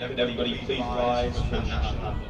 Everybody please rise for the national anthem.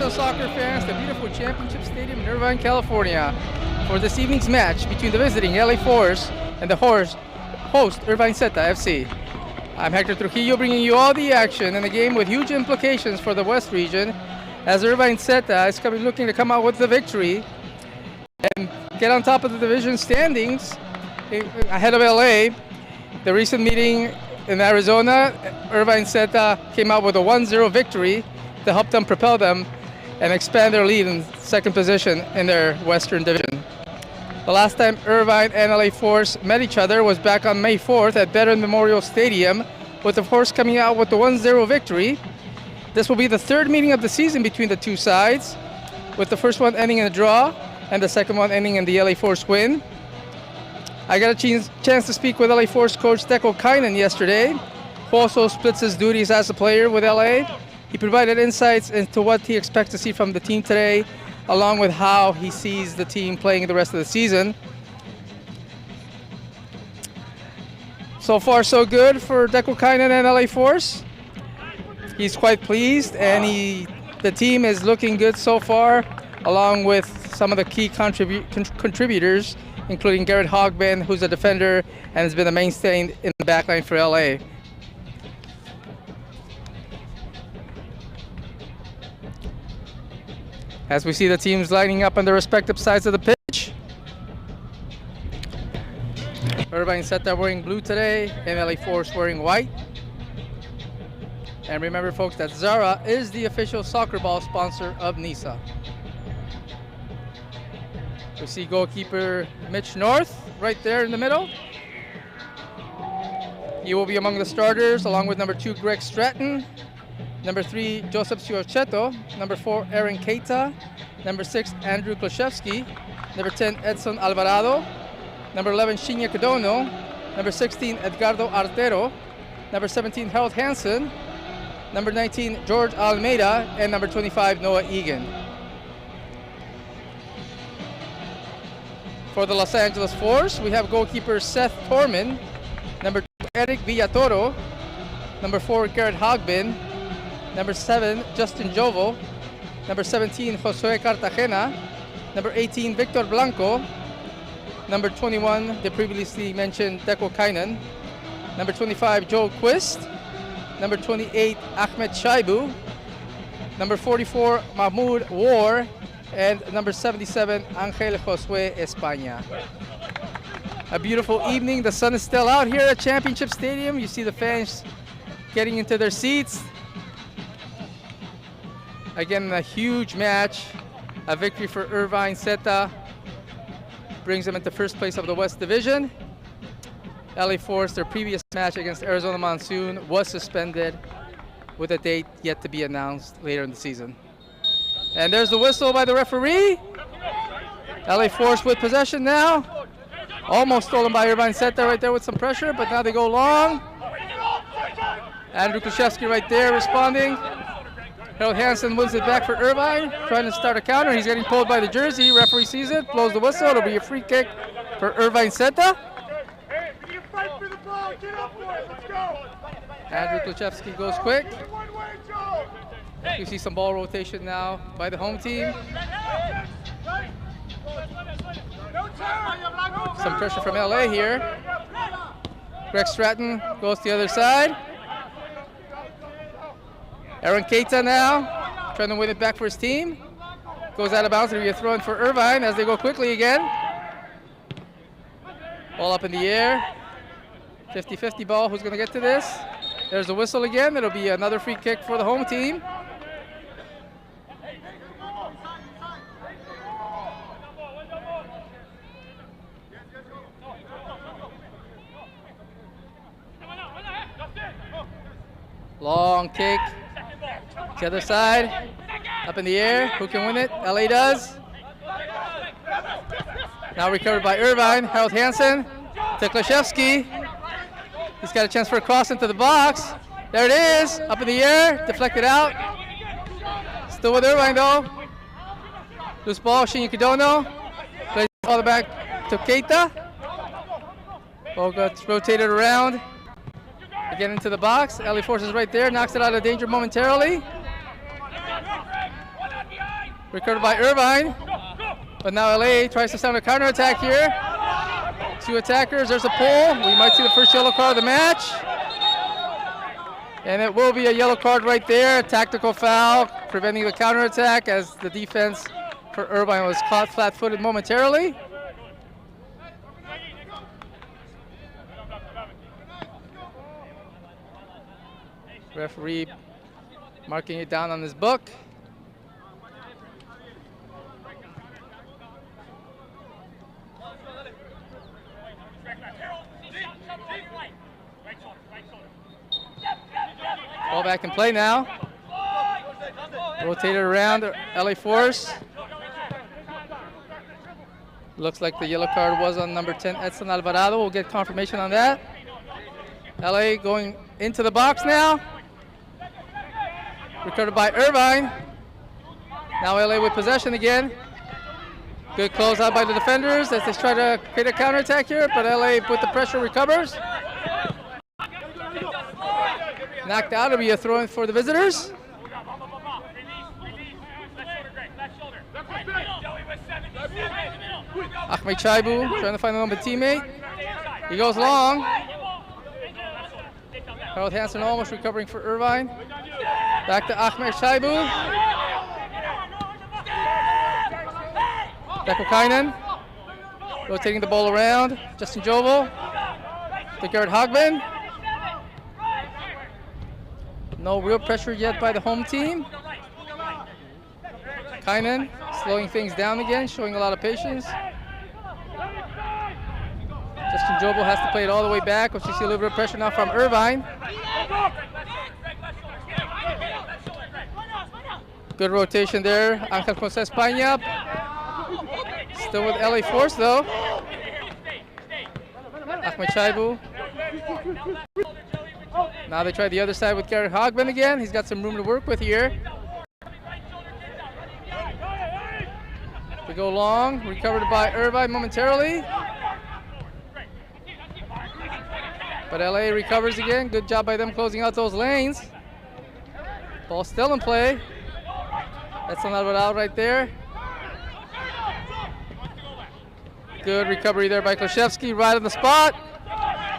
Soccer fans, the beautiful championship stadium in Irvine, California, for this evening's match between the visiting LA Force and the host Irvine Zeta FC. I'm Hector Trujillo, bringing you all the action in the game with huge implications for the West region, as Irvine Zeta is looking to come out with the victory and get on top of the division standings ahead of LA. The recent meeting in Arizona, Irvine Zeta came out with a 1-0 victory to help them propel them and expand their lead in second position in their Western Division. The last time Irvine and LA Force met each other was back on May 4th at Veteran Memorial Stadium, with the Force coming out with the 1-0 victory. This will be the third meeting of the season between the two sides, with the first one ending in a draw and the second one ending in the LA Force win. I got a chance to speak with LA Force coach Teko Kainen yesterday, who also splits his duties as a player with LA. He provided insights into what he expects to see from the team today, along with how he sees the team playing the rest of the season. So far, so good for Teko Kainen and LA Force. He's quite pleased, and the team is looking good so far, along with some of the key contributors, including Garrett Hogben, who's a defender and has been a mainstay in the backline for LA. As we see the teams lining up on the respective sides of the pitch. Irvine Zeta wearing blue today, and LA Force wearing white. And remember, folks, that Zara is the official soccer ball sponsor of NISA. We see goalkeeper Mitch North right there in the middle. He will be among the starters, along with number 2, Greg Stratton. Number 3, Joseph Ciorchetto. Number 4, Aaron Keita. Number 6, Andrew Kloszewski. Number 10, Edson Alvarado. Number 11, Shinya Kodono. Number 16, Edgardo Artero. Number 17, Harold Hansen. Number 19, George Almeida. And number 25, Noah Egan. For the Los Angeles Force, we have goalkeeper Seth Torman. Number 2, Eric Villatoro. Number 4, Garrett Hogben. Number 7, Justin Jovo. Number 17, Josue Cartagena. Number 18, Victor Blanco. Number 21, the previously mentioned Teko Kainen. Number 25, Joe Quist. Number 28, Ahmed Shaibu. number 44, Mahmoud War, and number 77, Angel Josue España. A beautiful evening. The sun is still out here at Championship Stadium. You see the fans getting into their seats. Again, a huge match. A victory for Irvine Zeta brings them into first place of the West Division. LA Force, their previous match against Arizona Monsoon, was suspended with a date yet to be announced later in the season. And there's the whistle by the referee. LA Force with possession now. Almost stolen by Irvine Zeta right there with some pressure, but now they go long. Andrew Kluszewski right there responding. Harold Hansen wins it back for Irvine, trying to start a counter. He's getting pulled by the jersey. Referee sees it, blows the whistle. It'll be a free kick for Irvine Zeta. Andrew Kluszewski goes quick. You see some ball rotation now by the home team. Some pressure from LA here. Greg Stratton goes to the other side. Aaron Keita now, trying to win it back for his team. Goes out of bounds. It'll be a throw in for Irvine as they go quickly again. Ball up in the air. 50-50 ball. Who's going to get to this? There's the whistle again. It'll be another free kick for the home team. Long kick. To the other side. Up in the air. Who can win it? LA does. Now recovered by Irvine. Harold Hansen to Kluszewski. He's got a chance for a cross into the box. There it is. Up in the air. Deflected out. Still with Irvine though. Loose ball. Shinji Kidono. Plays all the back to Keita. Ball gets rotated around. Again into the box. LA Force is right there. Knocks it out of danger momentarily. Recovered by Irvine. But now LA tries to sound a counterattack here. Two attackers. There's a pull. We might see the first yellow card of the match. And it will be a yellow card right there. A tactical foul preventing the counterattack as the defense for Irvine was caught flat-footed momentarily. Referee marking it down on his book. Ball back in play now. Rotated around, LA Force. Looks like the yellow card was on number 10, Edson Alvarado. We'll get confirmation on that. LA going into the box now. Recovered by Irvine. Now LA with possession again. Good closeout by the defenders as they try to create a counterattack here, but LA with the pressure recovers. Knocked out. It'll be a throw-in for the visitors. Ahmed Chaibu trying to find a number teammate. He goes long. Harold Hansen almost recovering for Irvine. Back to Ahmed Chaibu. Deko Kainen rotating the ball around. Justin Jovel to Garrett Hogman. No real pressure yet by the home team. Kainen slowing things down again, showing a lot of patience. Justin Jovel has to play it all the way back, which you see a little bit of pressure now from Irvine. Good rotation there. Angel Jose España. Still with LA Force though. Ahmed Chaibu. Now they try the other side with Garrett Hogman again. He's got some room to work with here. They go long, recovered by Irvine momentarily. But LA recovers again. Good job by them closing out those lanes. Ball still in play. That's another out right there. Good recovery there by Kluszewski, right on the spot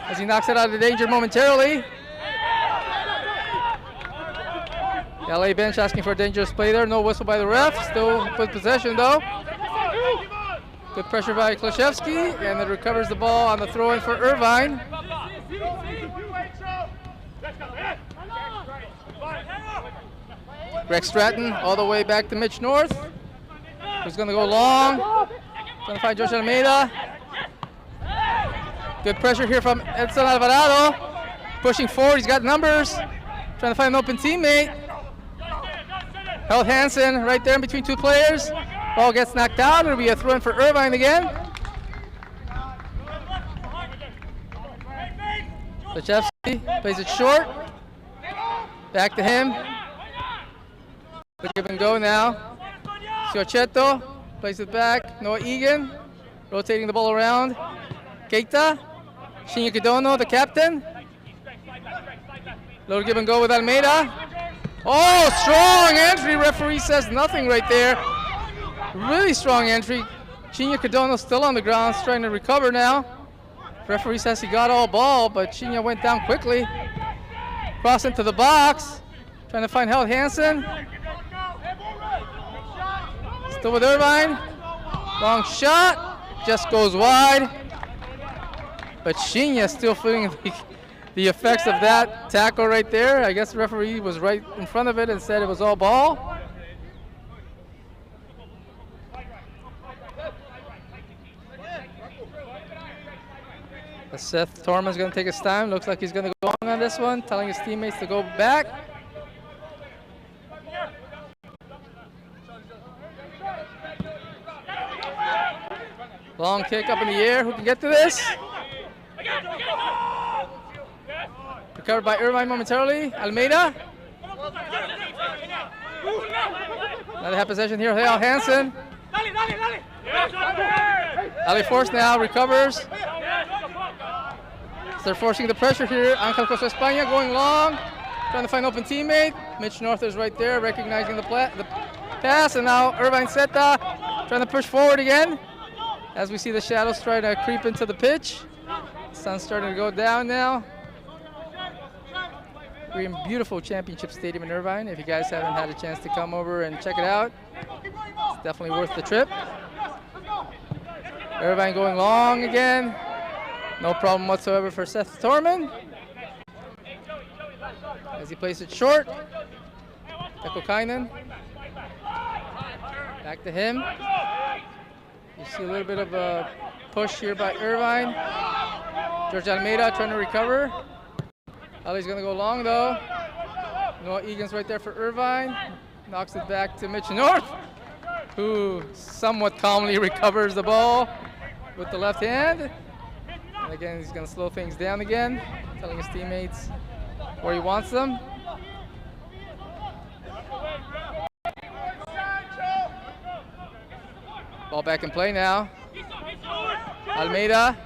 as he knocks it out of danger momentarily. The LA bench asking for a dangerous play there. No whistle by the ref. Still with possession though. Good pressure by Klashevsky, and it recovers the ball on the throw-in for Irvine. Greg Stratton all the way back to Mitch North, who's going to go long. Trying to find George Almeida. Good pressure here from Edson Alvarado. Pushing forward, he's got numbers. Trying to find an open teammate. Held Hansen right there in between two players. Ball gets knocked out. It'll be a throw-in for Irvine again. Lachevsky plays it short. Back to him. Give and go now. Siocheto plays it back. Noah Egan rotating the ball around. Keita. Shinya Kidono, the captain. Little give and go with Almeida. Oh, strong entry. Referee says nothing right there. Really strong entry. Shinya Kidono still on the ground, trying to recover now. Referee says he got all ball, but Shinya went down quickly. Cross into the box. Trying to find Held Hansen. Still with Irvine. Long shot. Just goes wide. But Shinya still feeling the effects of that tackle right there. I guess the referee was right in front of it and said it was all ball. Seth Torman's going to take his time. Looks like he's going to go long on this one, telling his teammates to go back. Long kick up in the air. Who can get to this? Recovered by Irvine momentarily. Almeida. Now they have possession here. Hale Hansen. Ali Force now recovers. They're forcing the pressure here. Angel Costa España going long. Trying to find open teammate. Mitch North is right there, recognizing the pass. And now Irvine Zeta trying to push forward again. As we see the shadows trying to creep into the pitch. Sun's starting to go down now. We're in beautiful Championship Stadium in Irvine. If you guys haven't had a chance to come over and check it out, it's definitely worth the trip. Irvine going long again. No problem whatsoever for Seth Torman. As he plays it short. Ekokainen. Back to him. You see a little bit of a push here by Irvine. George Almeida trying to recover. Ali's going to go long though. Noah Egan's right there for Irvine. Knocks it back to Mitch North, who somewhat calmly recovers the ball with the left hand. And again, he's going to slow things down again, telling his teammates where he wants them. Ball back in play now. Almeida.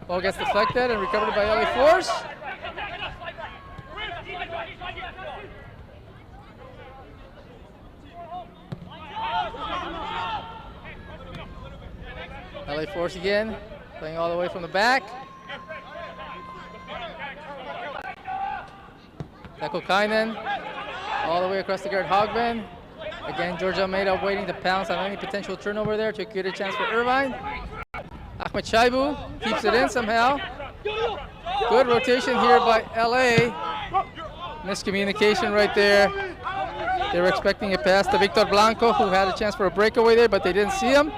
Ball gets deflected and recovered by LA Force. LA Force again, playing all the way from the back. Ekokainen, all the way across the guard, Hogben. Again, George Almeida waiting to pounce on any potential turnover there to create a chance for Irvine. Ahmed Shaibu keeps it in somehow. Good rotation here by LA. Miscommunication right there. They were expecting a pass to Victor Blanco, who had a chance for a breakaway there, but they didn't see him.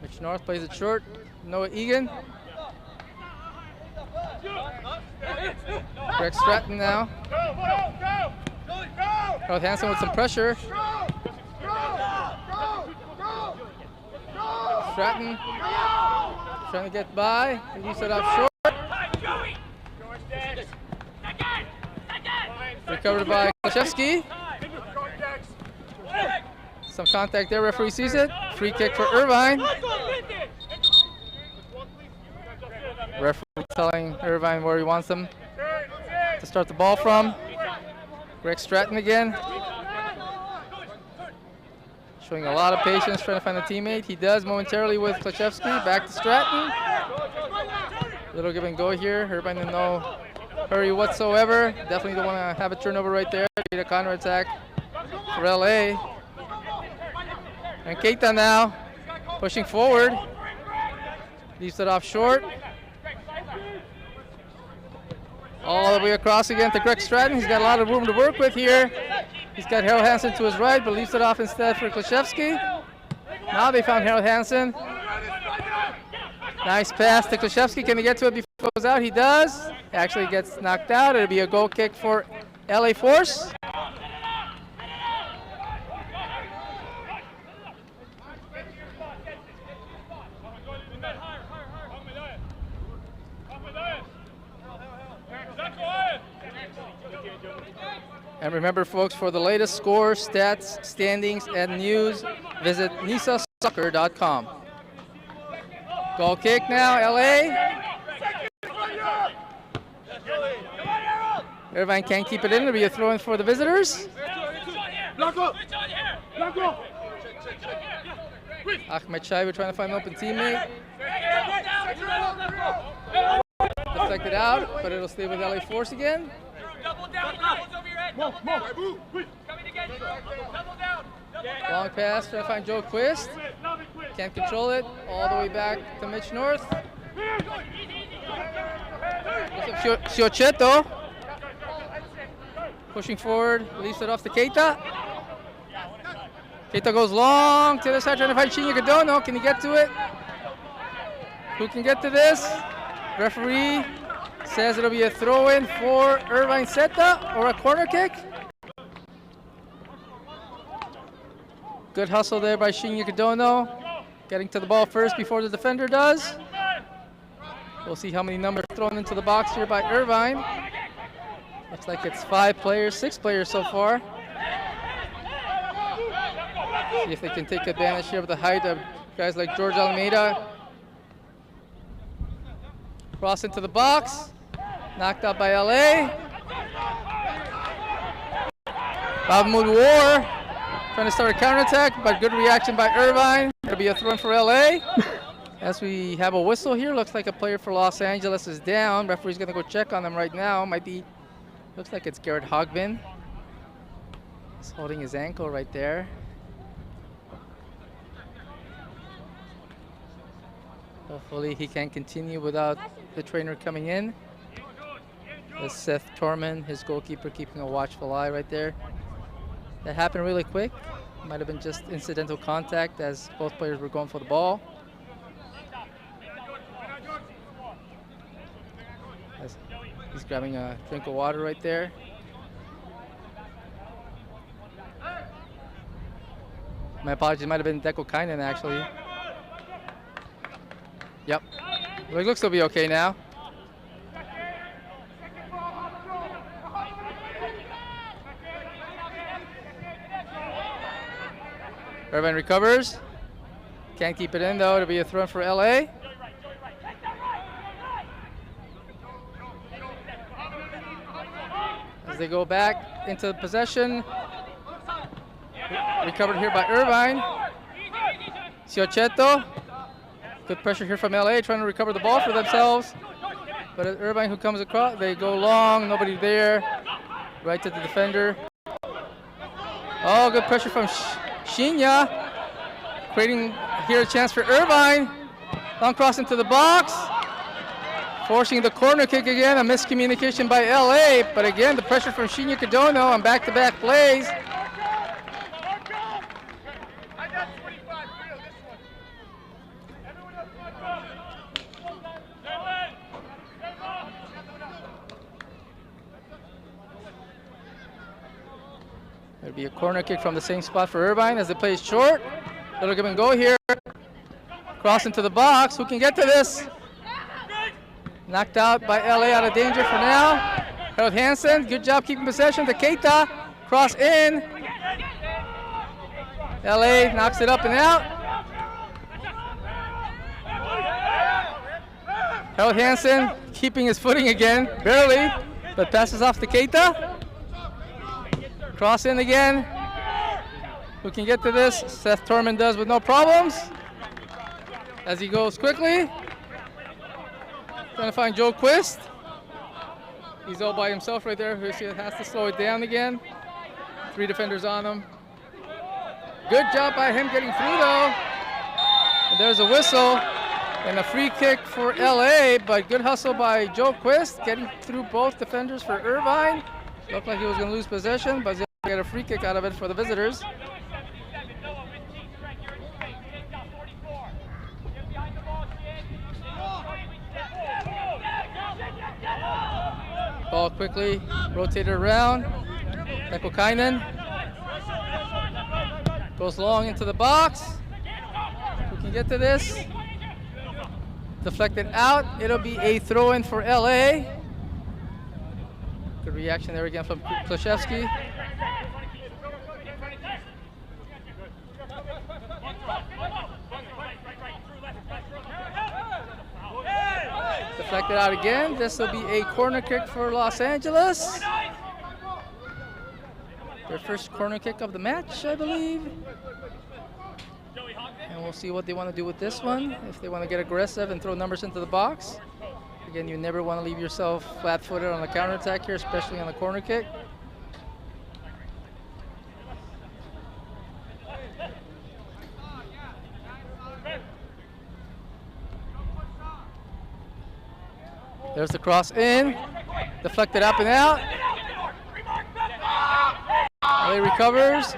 Mitch North plays it short. Noah Egan. Greg Stratton now. Rod Hansen with some pressure. Stratton trying to get by. He leaves it up short. Recovered by Klashevsky. Some contact there, referee sees it. Free kick for Irvine. Referee telling Irvine where he wants them to start the ball from. Greg Stratton again. Showing a lot of patience, trying to find a teammate. He does momentarily with Klashevsky. Back to Stratton. Little give and go here. Irvine in no hurry whatsoever. Definitely don't want to have a turnover right there. Need a counter attack for LA. And Keita now pushing forward. Leaves it off short. All the way across again to Greg Stratton. He's got a lot of room to work with here. He's got Harold Hansen to his right, but leaves it off instead for Klashevsky. Now they found Harold Hansen. Nice pass to Klashevsky. Can he get to it before it goes out? He does. Actually gets knocked out. It'll be a goal kick for LA Force. And remember, folks, for the latest scores, stats, standings, and news, visit nisasoccer.com. Goal kick now, LA. Irvine can't keep it in. It'll be a throw-in for the visitors. Ahmed Shaiba trying to find an open teammate. Deflected out, but it'll stay with LA Force again. Long pass, trying to find Joe Quist. Can't control it. All the way back to Mitch North. Siocheto. Pushing forward, leaves it off to Keita. Keita goes long to the side, trying to find Shinya Gadono. Can he get to it? Who can get to this? Referee says it'll be a throw-in for Irvine Zeta or a corner kick. Good hustle there by Shinya Gadono. Getting to the ball first before the defender does. We'll see how many numbers are thrown into the box here by Irvine. Looks like it's 5 players, 6 players so far. See if they can take advantage here of the height of guys like George Almeida. Cross into the box. Knocked out by LA. Mahmoud War trying to start a counterattack, but good reaction by Irvine. It'll be a throw-in for LA. As we have a whistle here, looks like a player for Los Angeles is down. Referee's gonna go check on them right now. Might be, looks like it's Garrett Hogbin. He's holding his ankle right there. Hopefully he can continue without the trainer coming in. There's Seth Torman, his goalkeeper, keeping a watchful eye right there. That happened really quick. Might have been just incidental contact as both players were going for the ball. As he's grabbing a drink of water right there. My apologies, might have been Deco Kainen actually. Yep. Well, it looks to be okay now. Irvine recovers. Can't keep it in though. It'll be a throw for LA. As they go back into possession. Recovered here by Irvine. Siocheto. Good pressure here from LA, trying to recover the ball for themselves. But Irvine who comes across, they go long, nobody there. Right to the defender. Oh, good pressure from Shinya. Creating here a chance for Irvine. Long cross into the box. Forcing the corner kick again, a miscommunication by LA. But again, the pressure from Shinya Kadono on back-to-back plays. There'll be a corner kick from the same spot for Irvine as they play it short. Little give and go here. Cross into the box. Who can get to this? Knocked out by LA, out of danger for now. Harold Hansen, good job keeping possession to Keita. Cross in. LA knocks it up and out. Harold Hansen keeping his footing again, barely, but passes off to Keita. Cross in again. Who can get to this? Seth Torman does with no problems. As he goes quickly. Trying to find Joe Quist. He's all by himself right there. He has to slow it down again. 3 defenders on him. Good job by him getting through though. And there's a whistle and a free kick for LA, but good hustle by Joe Quist getting through both defenders for Irvine. Looked like he was going to lose possession, but he's going to get a free kick out of it for the visitors. Ball quickly rotated around. Ekokainen goes long into the box. We can get to this. Deflected out. It'll be a throw-in for LA. Good reaction there again from Klashevsky. Deflected out again. This will be a corner kick for Los Angeles. Their first corner kick of the match, I believe. And we'll see what they want to do with this one. If they want to get aggressive and throw numbers into the box. Again, you never want to leave yourself flat-footed on the counterattack here, especially on the corner kick. There's the cross in, deflected up and out. LA recovers.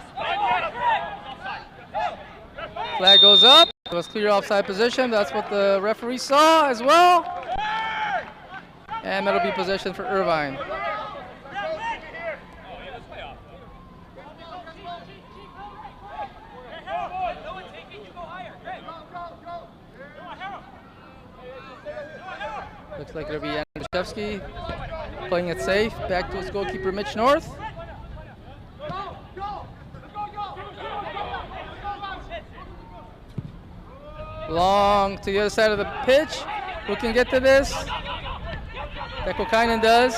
Flag goes up. It was clear offside position. That's what the referee saw as well. And that'll be possession for Irvine. Looks like it'll be Andrzejewski playing it safe. Back to his goalkeeper, Mitch North. Long to the other side of the pitch. Who can get to this? Ekokainen does.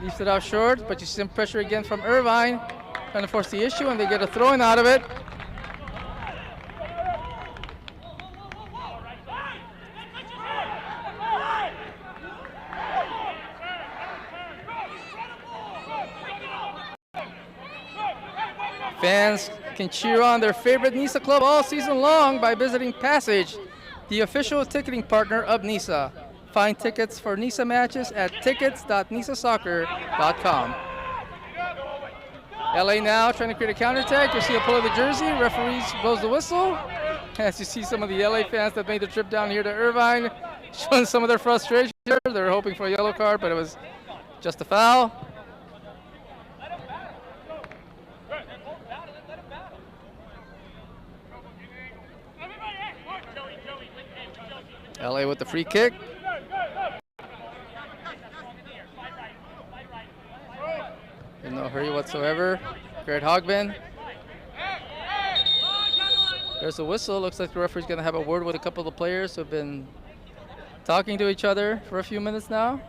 Leaves it out short, but you see some pressure again from Irvine. Trying to force the issue, and they get a throw-in out of it. Fans can cheer on their favorite NISA club all season long by visiting Passage, the official ticketing partner of NISA. Find tickets for NISA matches at tickets.nisasoccer.com. LA now trying to create a counterattack. You see a pull of the jersey. Referees blows the whistle. As you see some of the LA fans that made the trip down here to Irvine showing some of their frustration. They were hoping for a yellow card, but it was just a foul. LA with the free kick. In no hurry whatsoever. Garrett Hogben. There's a whistle. Looks like the referee's going to have a word with a couple of the players who have been talking to each other for a few minutes now.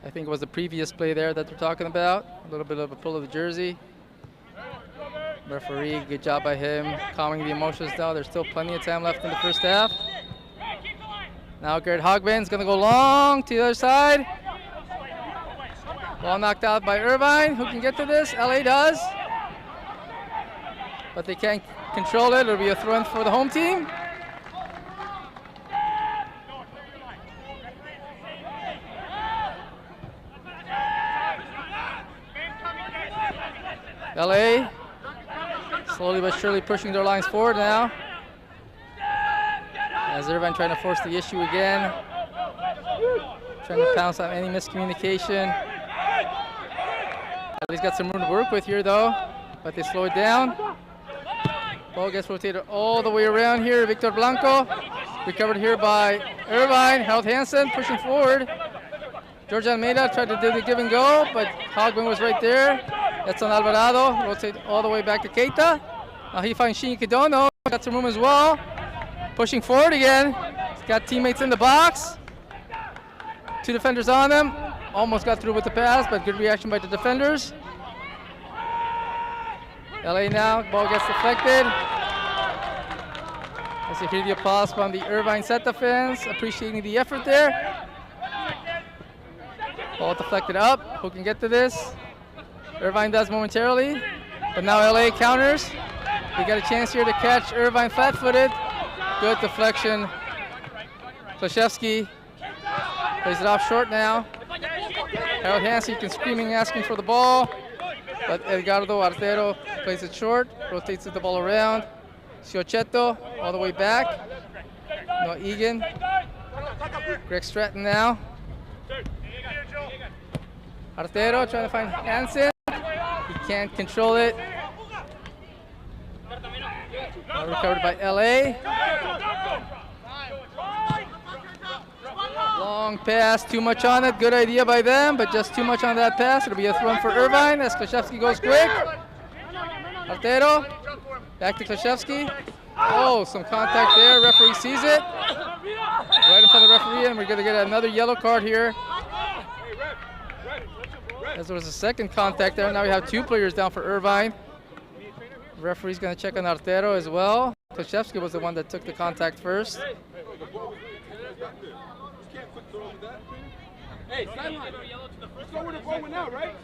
I think it was the previous play there that they're talking about. A little bit of a pull of the jersey. Referee, good job by him calming the emotions down. There's still plenty of time left in the first half. Now Garrett Hogben's going to go long to the other side. Ball knocked out by Irvine. Who can get to this? LA does. But they can't control it. It'll be a throw-in for the home team. LA slowly but surely pushing their lines forward now. As Irvine trying to force the issue again. Trying to pounce on any miscommunication. LA's got some room to work with here though, but they slow it down. Ball gets rotated all the way around here. Victor Blanco recovered here by Irvine. Harold Hansen pushing forward. George Almeida tried to do the give and go, but Hogben was right there. Edson Alvarado rotate all the way back to Keita. Now he finds Shinji Kidono. Got some room as well. Pushing forward again. He's got teammates in the box. 2 defenders on him. Almost got through with the pass, but good reaction by the defenders. LA now, ball gets deflected. As you hear the applause from the Irvine Zeta fans, appreciating the effort there. Ball deflected up. Who can get to this? Irvine does momentarily, but now LA counters. We got a chance here to catch Irvine flat-footed. Good deflection. Klashevsky plays it off short now. Harold Hansen screaming, asking for the ball, but Edgardo Artero plays it short, rotates the ball around. Siocheto all the way back. No Egan. Greg Stratton now. Artero trying to find Hansen. He can't control it. Recovered by LA. Long pass, too much on it. Good idea by them, but just too much on that pass. It'll be a throw for Irvine as Klashevsky goes quick. Artero, back to Klashevsky. Oh, some contact there. Referee sees it. Right in front of the referee, and we're going to get another yellow card here. As there was a second contact there, now we have 2 players down for Irvine. The referee's going to check on Artero as well. Klashevsky was the one that took the contact first.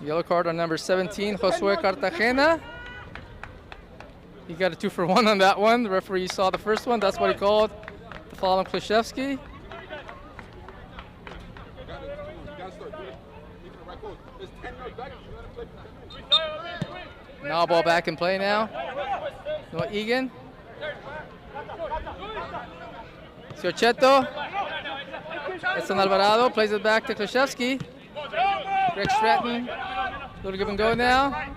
Yellow card on number 17, Josue Cartagena. He got a 2-for-1 on that one. The referee saw the first one. That's what he called the foul on Klashevsky. Now ball back in play now. No Egan. Siocheto. Edson Alvarado plays it back to Klashevsky. Greg Stratton. Little give and go now.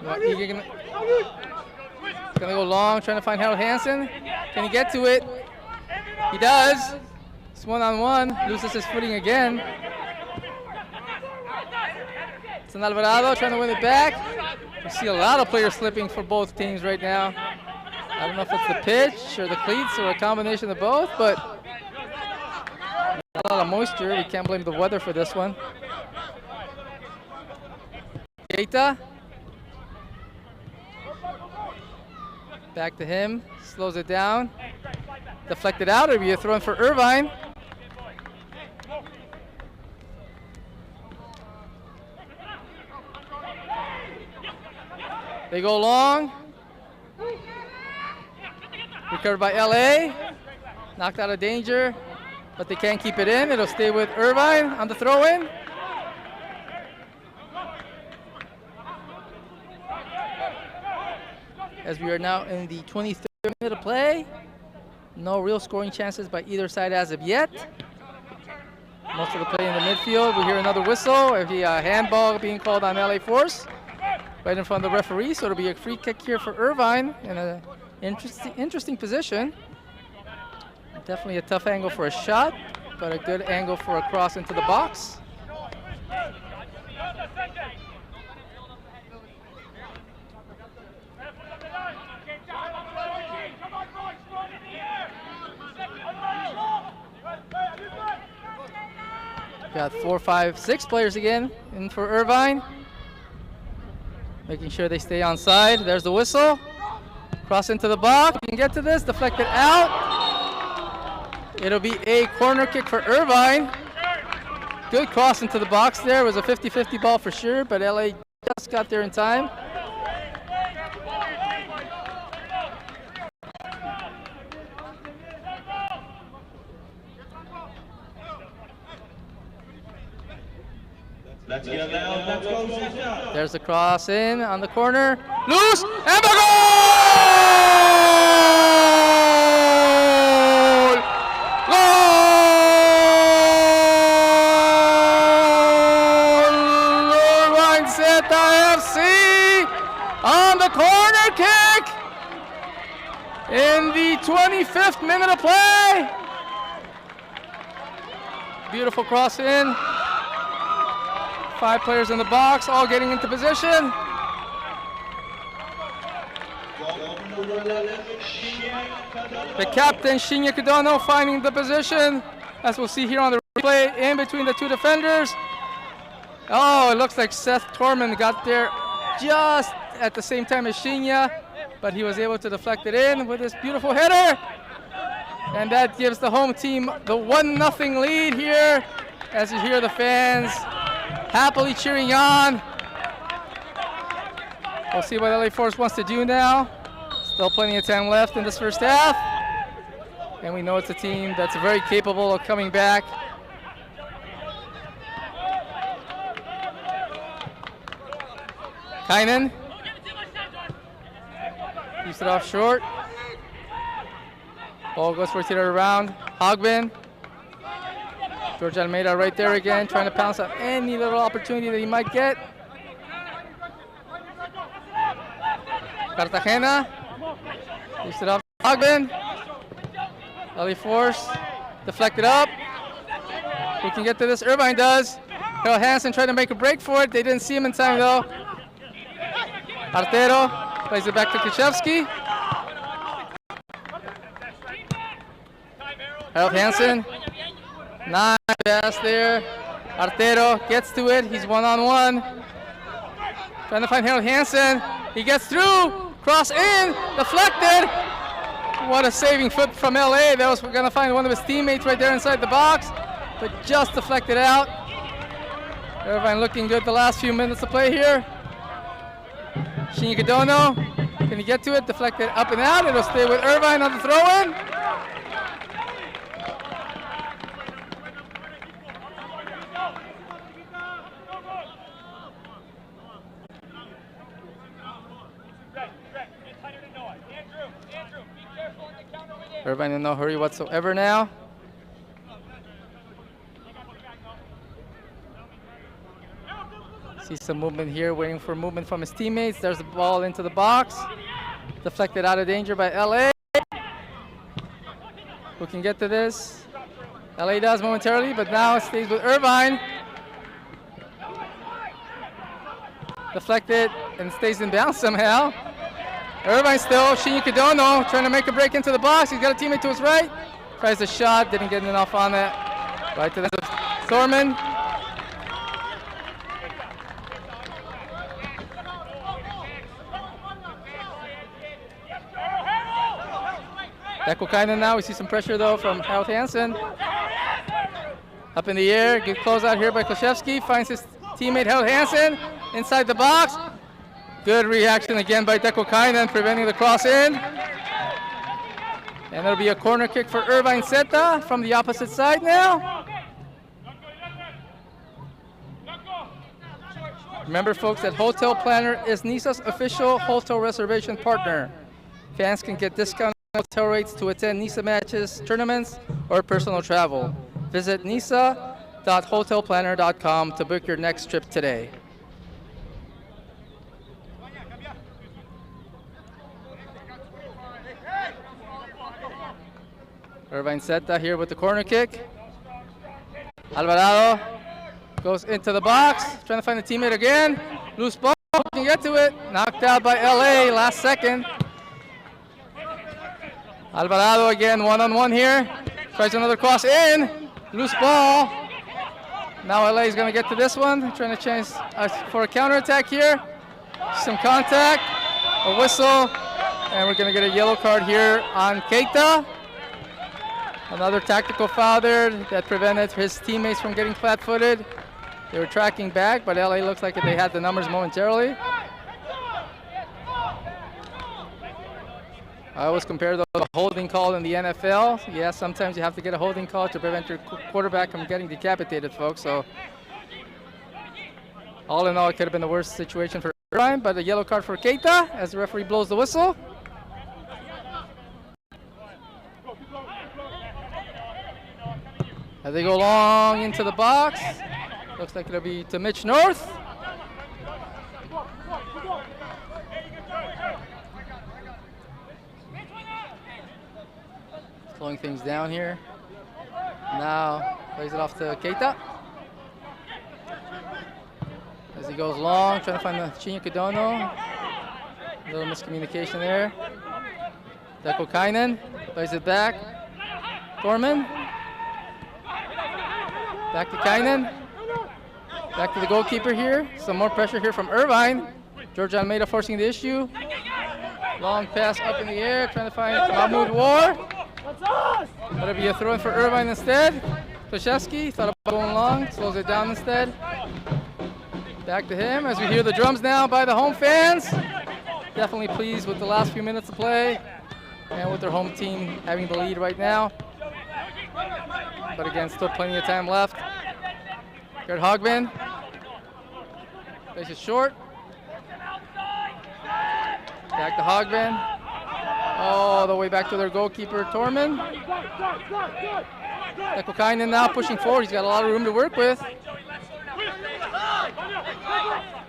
No Egan. He's gonna go long, trying to find Harold Hansen. Can he get to it? He does. It's one-on-one. Loses his footing again. It's an Alvarado trying to win it back. We see a lot of players slipping for both teams right now. I don't know if it's the pitch or the cleats or a combination of both, but a lot of moisture. We can't blame the weather for this one. Zeta. Back to him. Slows it down. Deflected out. It'll be a throw in for Irvine. They go long. Recovered by LA. Knocked out of danger, but they can't keep it in. It'll stay with Irvine on the throw-in. As we are now in the 23rd minute of play. No real scoring chances by either side as of yet. Most of the play in the midfield. We hear another whistle. It'll be a handball being called on LA Force. Right in front of the referee, so it'll be a free kick here for Irvine in an interesting position. Definitely a tough angle for a shot, but a good angle for a cross into the box. Got 4, 5, 6 players again in for Irvine. Making sure they stay on side. There's the whistle. Cross into the box. You can get to this. Deflected out. It'll be a corner kick for Irvine. Good cross into the box there. It was a 50-50 ball for sure, but LA just got there in time. Let's get loud. Let's go, Zeta. There's the cross in on the corner. Loose and the goal! Goal! Irvine Zeta FC on the corner kick in the 25th minute of play. Beautiful cross in. 5 players in the box, all getting into position. The captain, Shinya Kadano, finding the position, as we'll see here on the replay, in between the 2 defenders. Oh, it looks like Seth Torman got there just at the same time as Shinya, but he was able to deflect it in with this beautiful header. And that gives the home team the 1-0 lead here as you hear the fans happily cheering on. We'll see what LA Force wants to do now. Still plenty of time left in this first half. And we know it's a team that's very capable of coming back. Kynan keeps it off short. Ball goes for it around. Hogbin. George Almeida right there again, trying to pounce on any little opportunity that he might get. Cartagena keeps it off. Hogbin. LA Force deflected up. Who can get to this? Irvine does. Harold Hansen tried to make a break for it. They didn't see him in time though. Artero plays it back to Krzyzewski. Harold Hansen. Nice pass there. Artero gets to it. He's one-on-one. Trying to find Harold Hansen. He gets through. Cross in. Deflected. What a saving foot from LA. That was going to find one of his teammates right there inside the box, but just deflected out. Irvine looking good the last few minutes to play here. Shinikadono, can he get to it? Deflected up and out. It'll stay with Irvine on the throw-in. Irvine in no hurry whatsoever now. See some movement here, waiting for movement from his teammates. There's the ball into the box. Deflected out of danger by LA. Who can get to this? LA does momentarily, but now it stays with Irvine. Deflected and stays in bounds somehow. Irvine still, Shinikadono trying to make a break into the box. He's got a teammate to his right. Tries a shot, didn't get enough on that. Right to the Thorman. Deco Kynan now, we see some pressure though from Harold Hansen. Up in the air, good close out here by Krzyzewski. Finds his teammate Harold Hansen inside the box. Good reaction again by Deco Kynan, preventing the cross in. And it'll be a corner kick for Irvine Zeta from the opposite side now. Remember folks that Hotel Planner is NISA's official hotel reservation partner. Fans can get discounted hotel rates to attend NISA matches, tournaments, or personal travel. Visit nisa.hotelplanner.com to book your next trip today. Irvine Zeta here with the corner kick. Alvarado goes into the box, trying to find a teammate again. Loose ball, can get to it. Knocked out by LA last second. Alvarado again, one-on-one here. Tries another cross in. Loose ball. Now LA is going to get to this one. Trying to change for a counterattack here. Some contact, a whistle, and we're going to get a yellow card here on Keita. Another tactical foul there that prevented his teammates from getting flat-footed. They were tracking back, but LA looks like they had the numbers momentarily. I always compare the holding call in the NFL. Yeah, sometimes you have to get a holding call to prevent your quarterback from getting decapitated, folks. So all in all, it could have been the worst situation for Irvine, but a yellow card for Keita as the referee blows the whistle. As they go long into the box, looks like it'll be to Mitch North. Slowing things down here. Now plays it off to Keita. As he goes long, trying to find the Shinikadono. A little miscommunication there. Deco Kynan plays it back. Thorman. Back to Kynan. Back to the goalkeeper here. Some more pressure here from Irvine. George Almeida forcing the issue. Long pass up in the air, trying to find Mahmoud War. That'll be a throw in for Irvine instead. Klashevsky thought about going long, slows it down instead. Back to him as we hear the drums now by the home fans. Definitely pleased with the last few minutes of play and with their home team having the lead right now. But again, still plenty of time left. Garrett Hogman plays it short. Back to Hogman. All the way back to their goalkeeper, Torman. Ekokainen now pushing forward. He's got a lot of room to work with. He's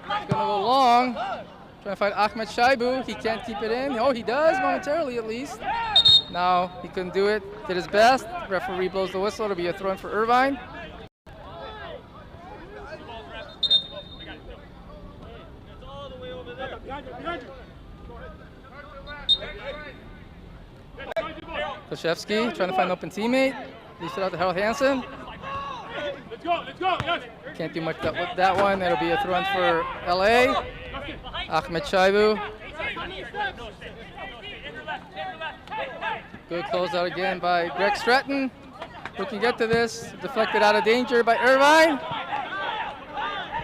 going to go long. Trying to find Ahmed Shaibu. He can't keep it in. Oh, he does momentarily at least. No, he couldn't do it. Did his best. Referee blows the whistle. It'll be a throw in for Irvine. Klashevsky trying to find an open teammate. Leaves it out to Harold Hansen. Let's go, yes. Can't do much with that one. It'll be a throw in for LA. Ahmed Shaibu. Good closeout again by Greg Stratton. Who can get to this? Deflected out of danger by Irvine.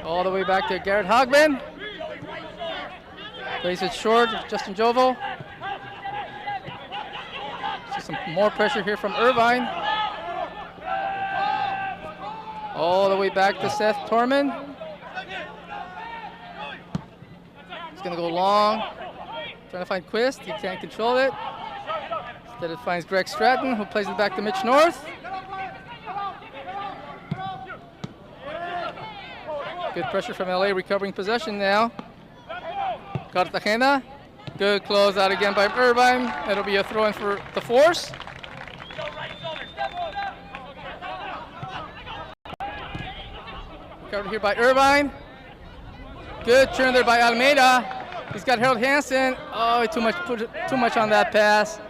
All the way back to Garrett Hogman. Plays it short, Justin Jovel. See some more pressure here from Irvine. All the way back to Seth Torman. He's going to go long. Trying to find Quist. He can't control it. Instead it finds Greg Stratton, who plays it back to Mitch North. Good pressure from LA, recovering possession now. Cartagena. Good close out again by Irvine. It'll be a throw in for the Force. Covered here by Irvine. Good turn there by Almeida. He's got Harold Hansen. Oh, put too much on that pass.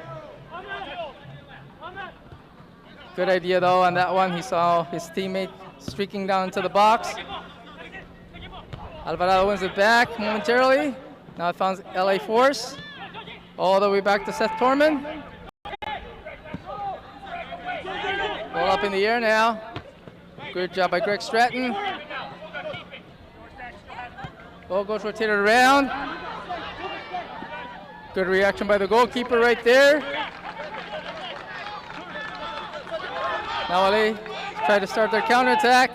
Good idea though on that one. He saw his teammate streaking down into the box. Alvarado wins it back momentarily. Now it finds LA Force. All the way back to Seth Torman. Ball up in the air now. Good job by Greg Stratton. Ball goes rotated around. Good reaction by the goalkeeper right there. Now LA try to start their counterattack.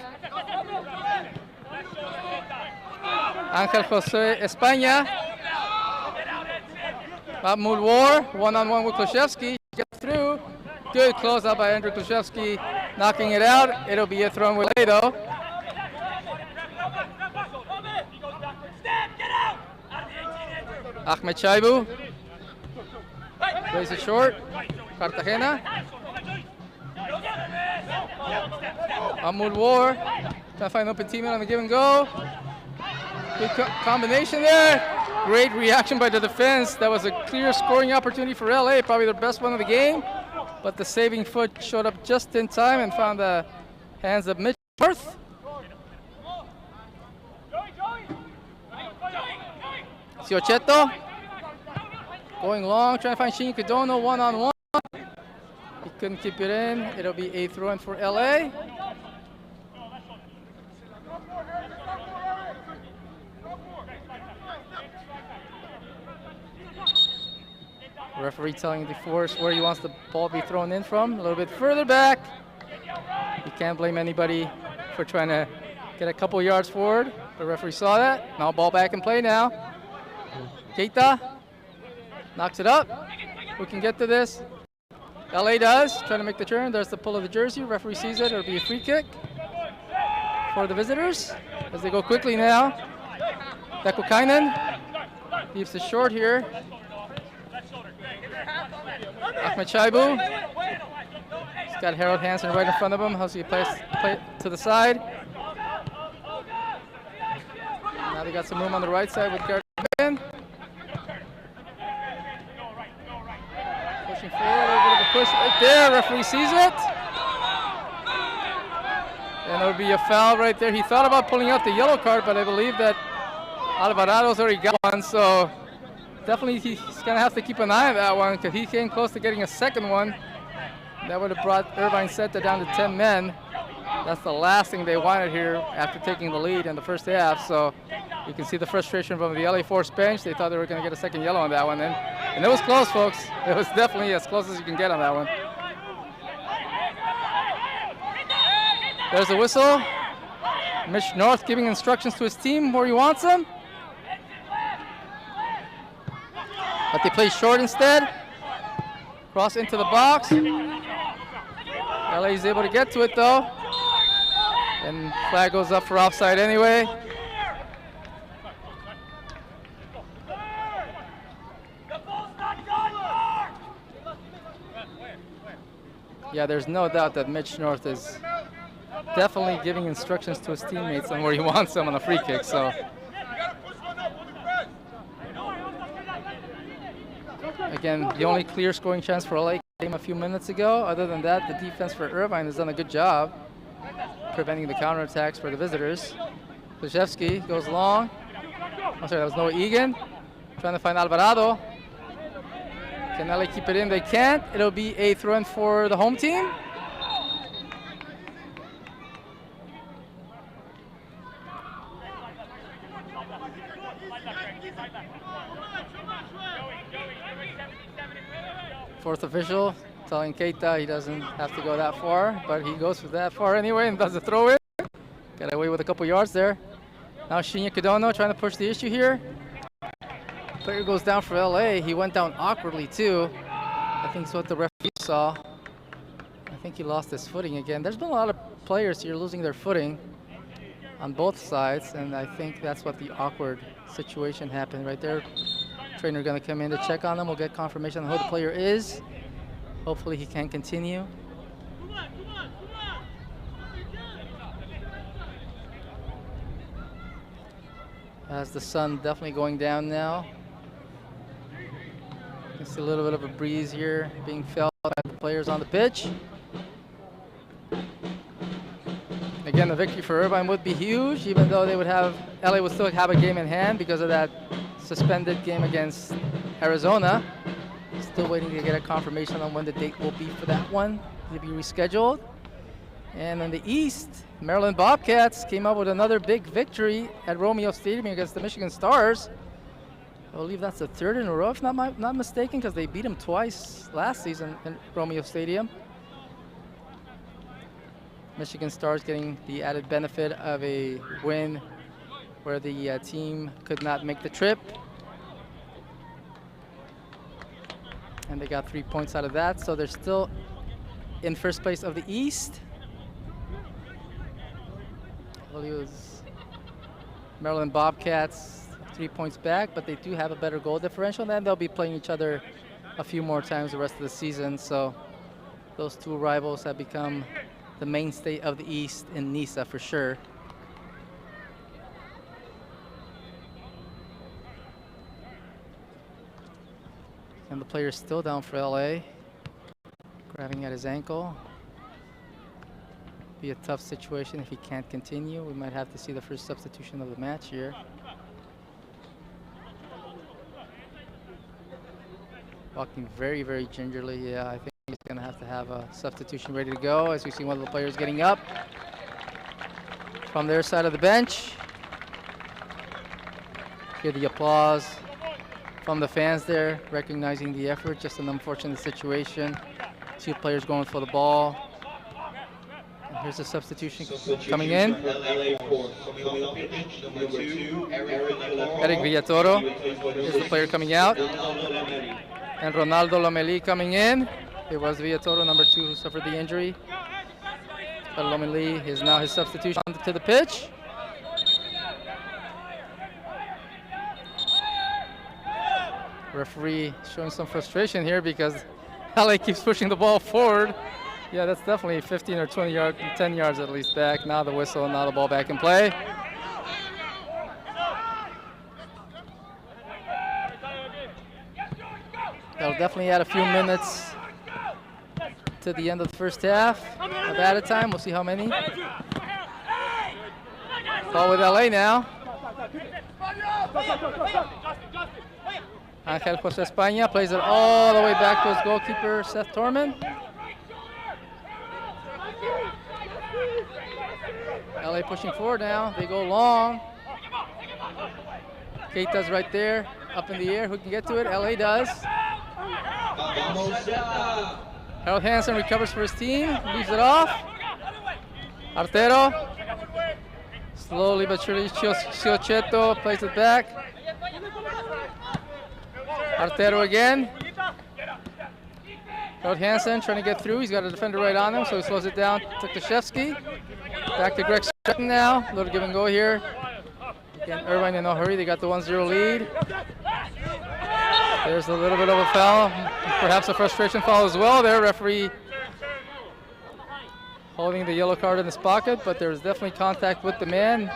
Angel Jose España. Mahmoud War, one-on-one with Klashevsky. Gets through. Good close out by Andrew Klashevsky, knocking it out. It'll be a throw with LA though. Ahmed Shaibu plays it short. Cartagena. Mahmoud War trying to find an open teammate on the give and go. Good combination there. Great reaction by the defense. That was a clear scoring opportunity for LA, probably their best one of the game. But the saving foot showed up just in time and found the hands of Mitch North. Ciochetto going long, trying to find Shin Kidono one-on-one. He couldn't keep it in. It'll be a throw-in for LA. Referee telling the Force where he wants the ball to be thrown in from. A little bit further back. You can't blame anybody for trying to get a couple yards forward. The referee saw that. Now ball back in play now. Keita knocks it up. Who can get to this? LA does. Trying to make the turn. There's the pull of the jersey. Referee sees it. It'll be a free kick for the visitors as they go quickly now. Ekokainen leaves it short here. Ahmed Shaibu. He's got Harold Hansen right in front of him. How's he play it to the side? Now they got some room on the right side with Garrett Hogman. Pushing forward, a little bit of a push right there. Referee sees it. And it'll be a foul right there. He thought about pulling out the yellow card, but I believe that Alvarado's already got one, so definitely he's going to have to keep an eye on that one because he came close to getting a second one. That would have brought Irvine Zeta down to 10 men. That's the last thing they wanted here after taking the lead in the first half. So you can see the frustration from the LA Force bench. They thought they were going to get a second yellow on that one. And it was close, folks. It was definitely as close as you can get on that one. There's the whistle. Mitch North giving instructions to his team where he wants them. But they play short instead. Cross into the box. LA is able to get to it though. And flag goes up for offside anyway. Yeah, there's no doubt that Mitch North is definitely giving instructions to his teammates on where he wants them on a free kick. So again, the only clear scoring chance for LA came a few minutes ago. Other than that, the defense for Irvine has done a good job preventing the counterattacks for the visitors. Klashevsky goes long. I'm sorry, that was Noah Egan. Trying to find Alvarado. Can LA keep it in? They can't. It'll be a throw-in for the home team. Fourth official telling Keita he doesn't have to go that far, but he goes for that far anyway and does the throw in. Got away with a couple yards there. Now Shinya Kadono trying to push the issue here. Player goes down for LA. He went down awkwardly too. I think it's what the referee saw. I think he lost his footing again. There's been a lot of players here losing their footing on both sides, and I think that's what the awkward situation happened right there. Trainer going to come in to check on them. We'll get confirmation on who the player is. Hopefully he can continue. As the sun definitely going down now. You can see a little bit of a breeze here being felt by the players on the pitch. Again, the victory for Irvine would be huge, even though they would have, LA would still have a game in hand because of that suspended game against Arizona. Still waiting to get a confirmation on when the date will be for that one to be rescheduled. And in the East, Maryland Bobcats came up with another big victory at Romeo Stadium against the Michigan Stars. I believe that's the third in a row, if not mistaken, because they beat them twice last season in Romeo Stadium. Michigan Stars getting the added benefit of a win where the team could not make the trip. And they got 3 points out of that, so they're still in first place of the East. I believe it was Maryland Bobcats 3 points back, but they do have a better goal differential, and they'll be playing each other a few more times the rest of the season. So those two rivals have become the mainstay of the East in NISA for sure. And the player is still down for LA, grabbing at his ankle. Be a tough situation if he can't continue. We might have to see the first substitution of the match here. Walking very, very gingerly. Yeah, I think he's going to have a substitution ready to go as we see one of the players getting up from their side of the bench. Hear the applause from the fans there, recognizing the effort. Just an unfortunate situation. Two players going for the ball. And here's a substitution coming in. Eric Villatoro is the player coming out. And Ronaldo Lomeli coming in. It was Villatoro, number 2, who suffered the injury. But Lomeli is now his substitution to the pitch. Referee showing some frustration here because LA keeps pushing the ball forward. Yeah, that's definitely 15 or 20 yards, 10 yards at least back. Now the whistle, now the ball back in play. That'll definitely add a few minutes to the end of the first half of added time. We'll see how many. Ball with LA now. Angel Jose España plays it all the way back to his goalkeeper, Seth Torman. LA pushing forward now. They go long. Keita's right there, up in the air. Who can get to it? LA does. Harold Hansen recovers for his team, leaves it off. Artero. Slowly but surely, Chiochetto plays it back. Artero again. Harold Hansen trying to get through. He's got a defender right on him, so he slows it down to Krzyzewski. Back to Greg Stratton now. A little give and go here. Again, Irvine in no hurry. They got the 1-0 lead. There's a little bit of a foul. Perhaps a frustration foul as well there. Referee holding the yellow card in his pocket, but there's definitely contact with the man.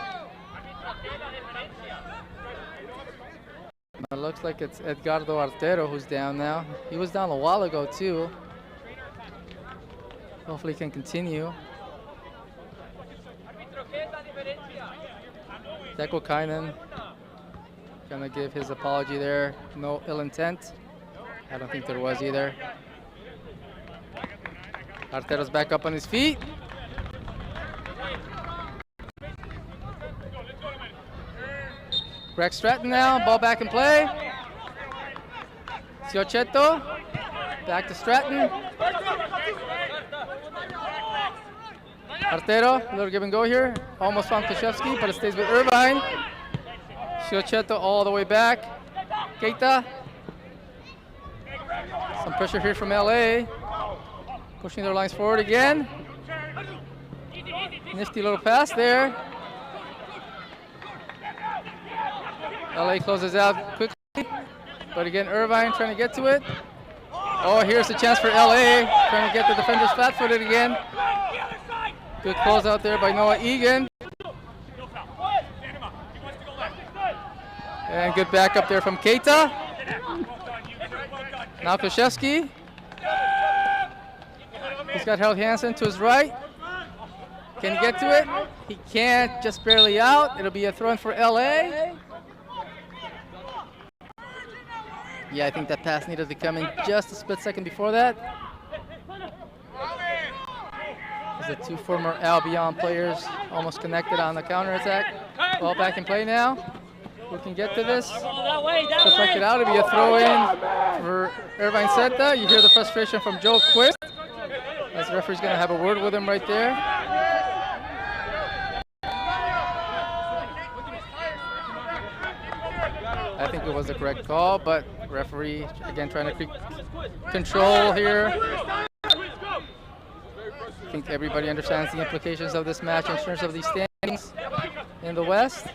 It looks like it's Edgardo Artero who's down now. He was down a while ago too. Hopefully he can continue. Teko Kainen gonna give his apology there. No ill intent. I don't think there was either. Artero's back up on his feet. Greg Stratton now, ball back in play. Chiochetto, back to Stratton. Artero, a little give and go here. Almost found Krzyzewski, but it stays with Irvine. Chiochetto all the way back. Keita. Some pressure here from LA. Pushing their lines forward again. Nifty little pass there. LA closes out quickly, but again, Irvine trying to get to it. Oh, here's the chance for LA, trying to get the defenders flat-footed again. Good close out there by Noah Egan. And good backup there from Keita. Now Krzyzewski. He's got Harold Hansen to his right. Can he get to it? He can't, just barely out. It'll be a throw in for LA. Yeah, I think that pass needed to come in just a split second before that. As the two former Albion players almost connected on the counterattack. Ball back in play now. Who can get to this? Deflected out. It'll be a throw in for Irvine Zeta. You hear the frustration from Joe Quist. As the referee's going to have a word with him right there. I think it was the correct call, but referee again trying to control here. I think everybody understands the implications of this match in terms of these standings in the West.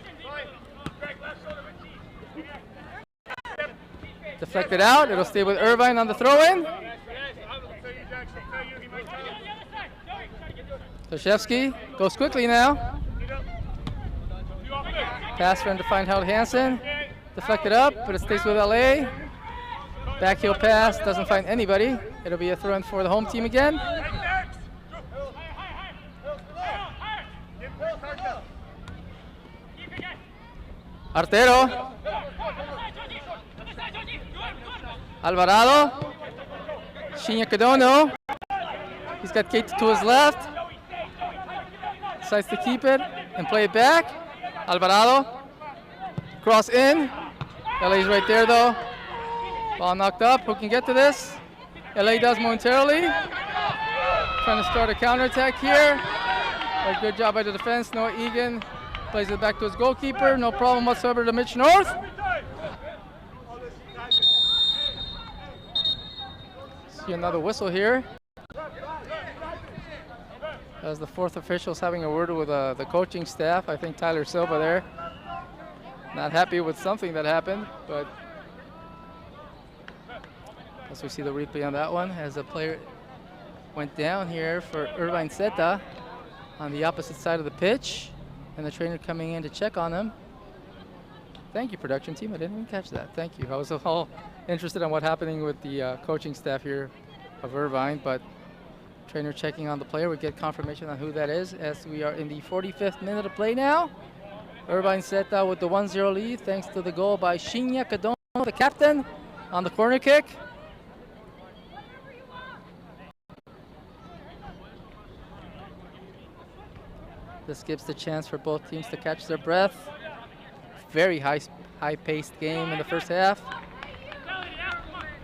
Deflected out. It'll stay with Irvine on the throw-in. Krzyzewski goes quickly now. Pass trying to find Harold Hansen. Deflected up, but it stays with LA. Backheel pass, doesn't find anybody. It'll be a throw-in for the home team again. Artero. Alvarado. Shinya Kadono. He's got Keita to his left. Decides to keep it and play it back. Alvarado. Cross in. LA's right there though. Ball knocked up. Who can get to this? LA does momentarily. Trying to start a counterattack here. But good job by the defense. Noah Egan plays it back to his goalkeeper. No problem whatsoever to Mitch North. See another whistle here. As the fourth official's having a word with the coaching staff. I think Tyler Silva there. Not happy with something that happened, but as we see the replay on that one, as the player went down here for Irvine Zeta on the opposite side of the pitch, and the trainer coming in to check on him. Thank you, production team. I didn't even catch that. Thank you. I was all interested in what's happening with the coaching staff here of Irvine, but trainer checking on the player. We get confirmation on who that is as we are in the 45th minute of play now. Irvine Zeta with the 1-0 lead thanks to the goal by Shinya Kadono, the captain, on the corner kick. This gives the chance for both teams to catch their breath. Very high-paced game in the first half.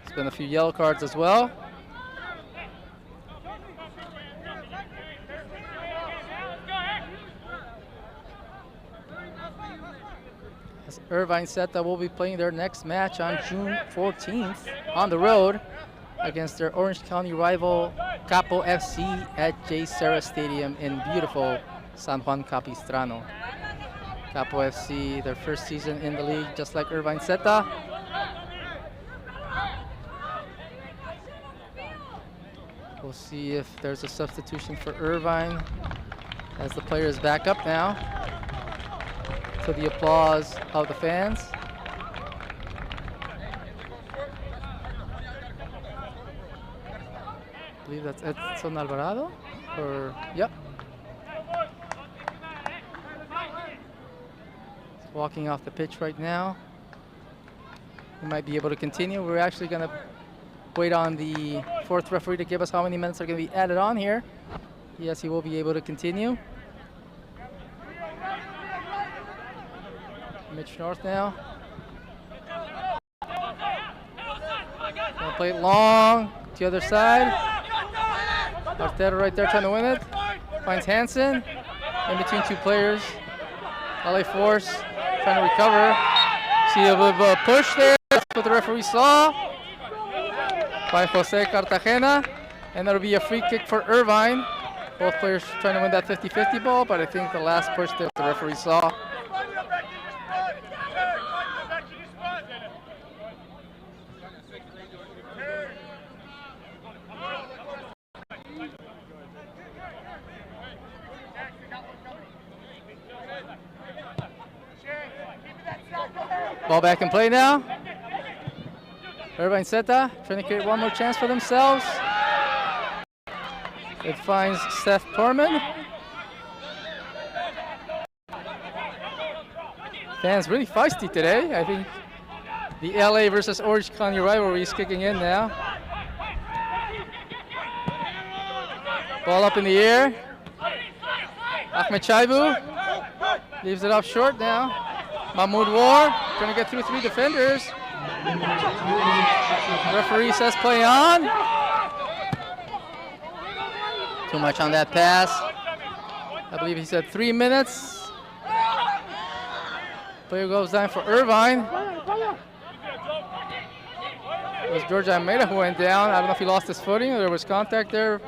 There's been a few yellow cards as well. As Irvine Zeta will be playing their next match on June 14th on the road against their Orange County rival Capo FC at J. Serra Stadium in beautiful San Juan Capistrano. Capo FC, their first season in the league, just like Irvine Zeta. We'll see if there's a substitution for Irvine as the player is back up now to the applause of the fans. I believe that's Edson Alvarado, or yep. He's walking off the pitch right now. He might be able to continue. We're actually going to wait on the fourth referee to give us how many minutes are going to be added on here. Yes, he will be able to continue. Mitch North now. Gonna play it long to the other side. Artero right there trying to win it. Finds Hansen in between two players. LA Force trying to recover. See a bit of a push there. That's what the referee saw by Jose Cartagena. And that'll be a free kick for Irvine. Both players trying to win that 50-50 ball, but I think the last push there the referee saw. Ball back in play now. Irvine Zeta trying to create one more chance for themselves. It finds Seth Torman. Fans really feisty today. I think the LA versus Orange County rivalry is kicking in now. Ball up in the air. Ahmed Chaibu leaves it up short now. Mahmoud War trying to get through three defenders. Referee says play on. Too much on that pass. I believe he said 3 minutes. Player goes down for Irvine. It was George Almeida who went down. I don't know if he lost his footing or there was contact there,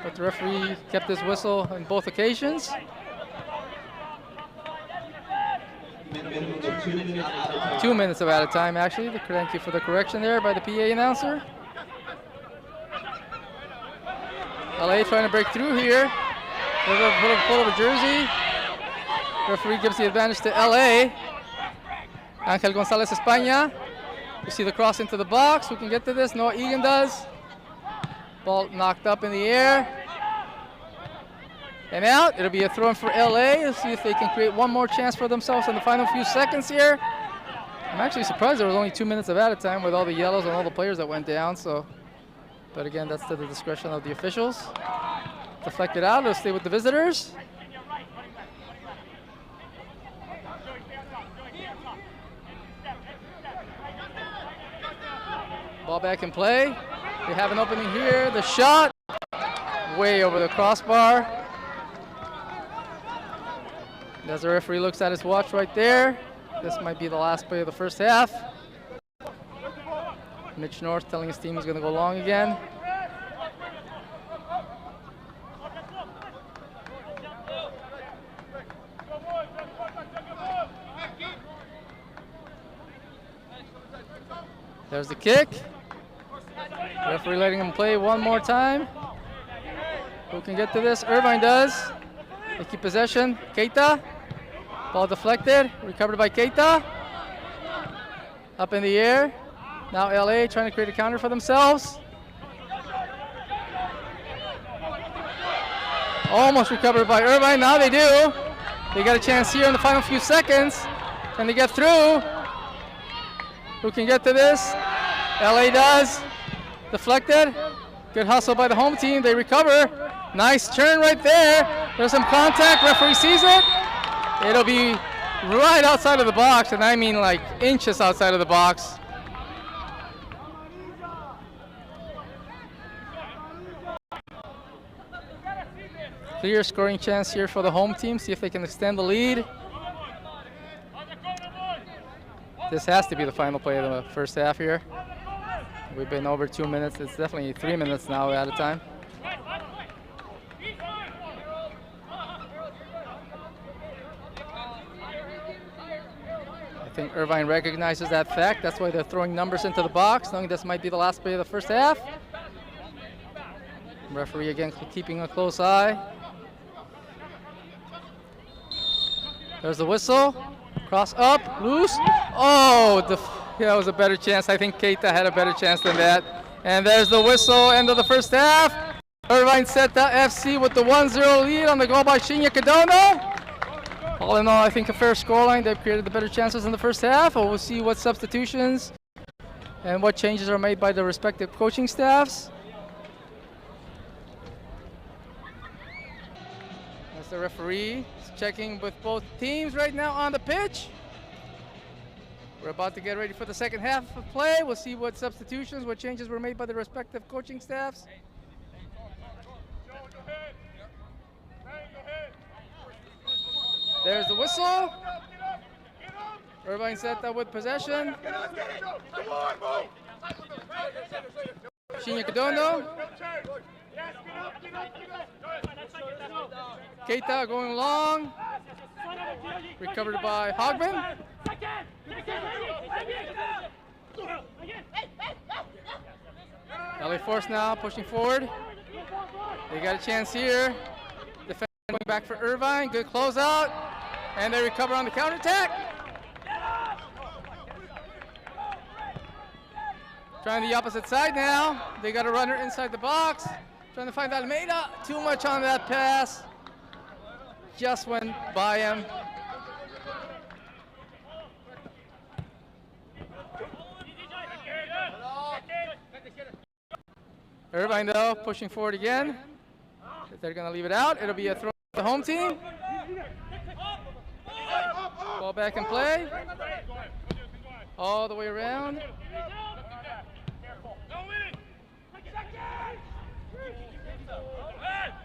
but the referee kept his whistle on both occasions. 2 minutes of added time, actually. Thank you for the correction there by the PA announcer. LA trying to break through here. Pull of a jersey. Referee gives the advantage to LA. Angel Gonzalez España. You see the cross into the box. Who can get to this? Noah Egan does. Ball knocked up in the air. And out. It'll be a throw in for LA. Let's see if they can create one more chance for themselves in the final few seconds here. I'm actually surprised there was only 2 minutes of added time with all the yellows and all the players that went down. So, but again, that's to the discretion of the officials. Deflected out. It'll stay with the visitors. Ball back in play. We have an opening here. The shot way over the crossbar. As the referee looks at his watch right there, this might be the last play of the first half. Mitch North telling his team he's going to go long again. There's the kick. Referee letting him play one more time. Who can get to this? Irvine does. They keep possession. Keita. Ball deflected. Recovered by Keita. Up in the air. Now LA trying to create a counter for themselves. Almost recovered by Irvine. Now they do. They got a chance here in the final few seconds. Can they get through? Who can get to this? LA does. Deflected. Good hustle by the home team. They recover. Nice turn right there. There's some contact. Referee sees it. It'll be right outside of the box, and I mean like inches outside of the box. Clear scoring chance here for the home team. See if they can extend the lead. This has to be the final play of the first half here. We've been over 2 minutes. It's definitely 3 minutes now at a time. I think Irvine recognizes that fact. That's why they're throwing numbers into the box, knowing this might be the last play of the first half. Referee again keeping a close eye. There's the whistle. Cross up, loose. Oh, that was a better chance. I think Keita had a better chance than that. And there's the whistle, end of the first half. Irvine Zeta FC with the 1-0 lead on the goal by Shinya Kadono. All in all, I think a fair scoreline. They've created the better chances in the first half. We'll see what substitutions and what changes are made by the respective coaching staffs. That's the referee. Checking with both teams right now on the pitch. We're about to get ready for the second half of play. We'll see what substitutions, what changes were made by the respective coaching staffs. There's the whistle. Irvine Zeta with possession. Shinya Kadono. Keita going long. Recovered by Hogman. LA Force now pushing forward. They got a chance here. Defense going back for Irvine. Good closeout. And they recover on the counterattack. Trying the opposite side now. They got a runner inside the box. Trying to find Almeida. Too much on that pass. Just went by him. Irvine though pushing forward again. If they're gonna leave it out, it'll be a throw to the home team. Ball back in play. All the way around.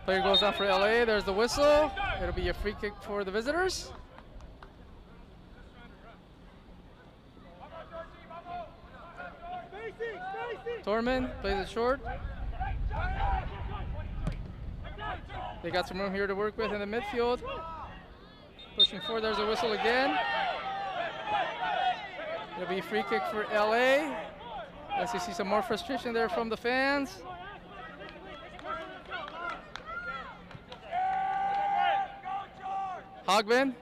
Player goes out for LA. There's the whistle. It'll be a free kick for the visitors. Torman plays it short. They got some room here to work with in the midfield. Pushing forward, there's a whistle again. It'll be a free kick for LA. As you see some more frustration there from the fans. Hogman.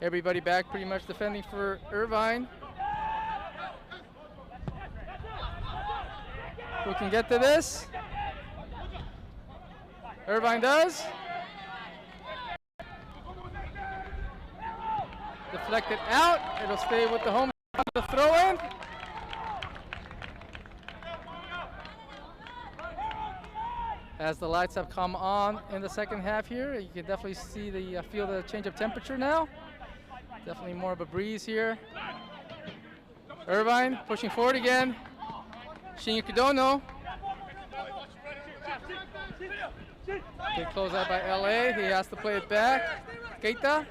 Everybody back pretty much defending for Irvine. Who can get to this? Irvine does. Deflected out. It'll stay with the home on the throw-in. As the lights have come on in the second half here, you can definitely see feel the change of temperature now. Definitely more of a breeze here. Irvine pushing forward again. Shinya Kadono. Good close out by LA. He has to play it back. Keita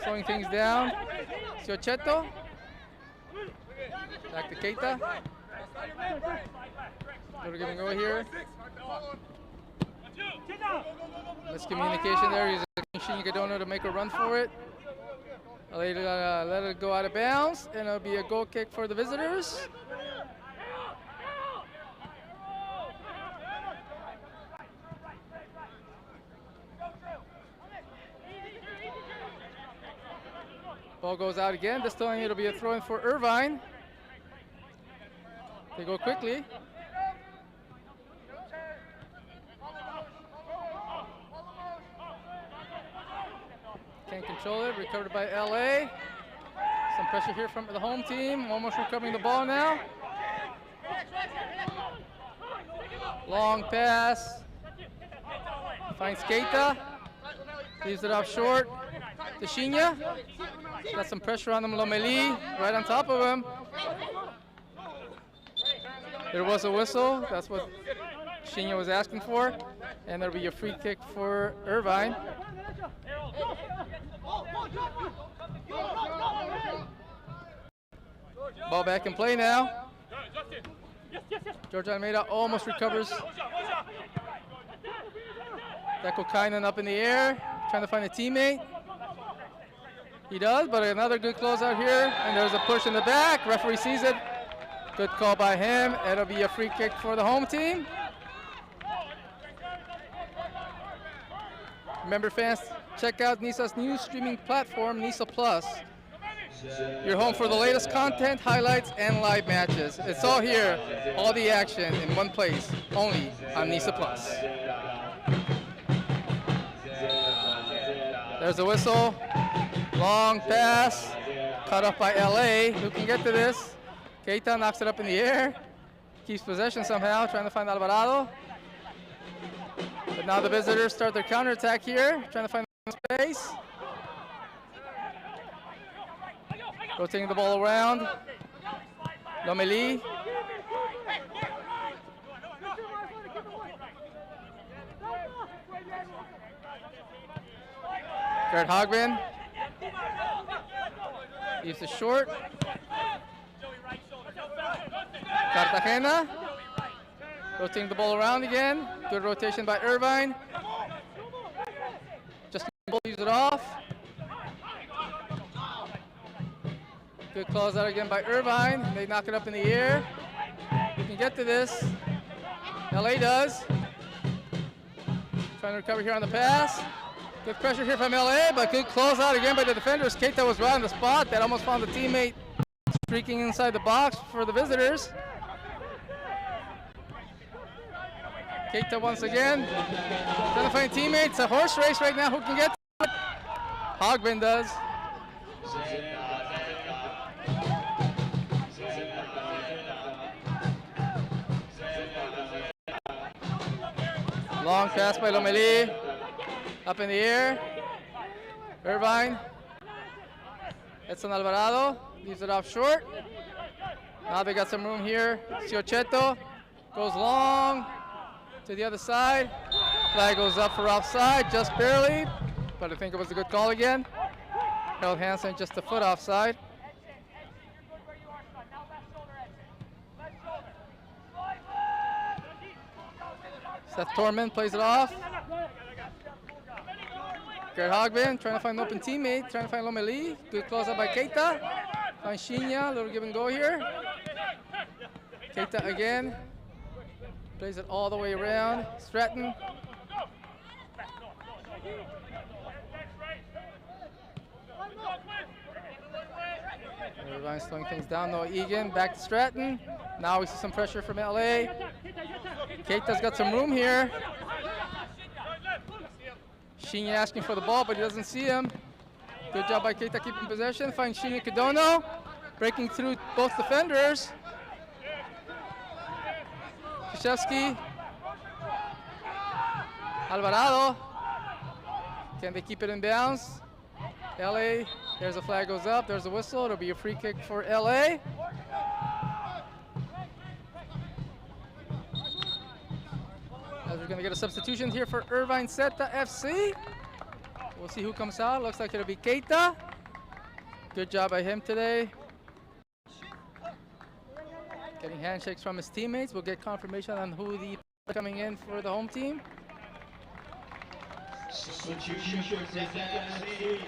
slowing things down. Siocheto. Back to Keita. Little give and go here. Miscommunication there. He's Shinya Kadono to make a run for it. LA let it go out of bounds, and it'll be a goal kick for the visitors. Ball goes out again. This time it'll be a throw-in for Irvine. They go quickly. Can't control it. Recovered by LA. Some pressure here from the home team. Almost recovering the ball now. Long pass. Finds Keita. Leaves it off short. To Shinya. Got some pressure on him. Lomeli right on top of him. There was a whistle. That's what Shinya was asking for. And there'll be a free kick for Irvine. Ball back in play now. George Almeida almost recovers. Deco Kainan up in the air, trying to find a teammate. He does, but another good closeout here. And there's a push in the back. Referee sees it. Good call by him. It'll be a free kick for the home team. Remember, fans, check out NISA's new streaming platform, NISA Plus. You're home for the latest content, highlights, and live matches. It's all here, all the action in one place, only on NISA Plus. There's a whistle. Long pass. Cut off by LA. Who can get to this? Keita knocks it up in the air. Keeps possession somehow, trying to find Alvarado. But now the visitors start their counterattack here, trying to find space. Rotating the ball around. Lomeli. Gerd Hogben. Leaves it short. Cartagena. Rotating the ball around again. Good rotation by Irvine. Just leaves it off. Good close out again by Irvine. They knock it up in the air. We can get to this. LA does. Trying to recover here on the pass. Good pressure here from LA, but good close out again by the defenders. Keita was right on the spot. That almost found the teammate streaking inside the box for the visitors. Keita once again. Trying to find teammates. It's a horse race right now. Who can get to it? Hogben does. Long pass by Lomeli. Up in the air. Irvine. Edson Alvarado. Leaves it off short. Now they got some room here. Siocheto goes long to the other side. Flag goes up for offside, just barely. But I think it was a good call again. Harold Hansen just a foot offside. Seth Torman plays it off. Gerd Hogben trying to find an open teammate, trying to find Lomeli. Good close up by Keita. Find Shinya, little give and go here. Keita again. Plays it all the way around. Stratton. Everybody's slowing things down. No Egan. Back to Stratton. Now we see some pressure from LA. Keita's got some room here. Shinya asking for the ball, but he doesn't see him. Good job by Keita keeping possession. Finds Shinya Kadono. Breaking through both defenders. Krzyzewski. Alvarado. Can they keep it in bounds? LA. There's a flag goes up. There's a whistle. It'll be a free kick for LA. As we're going to get a substitution here for Irvine Zeta FC. We'll see who comes out. Looks like it'll be Keita. Good job by him today. Getting handshakes from his teammates. We'll get confirmation on who the coming in for the home team. Substitution for Zeta FC.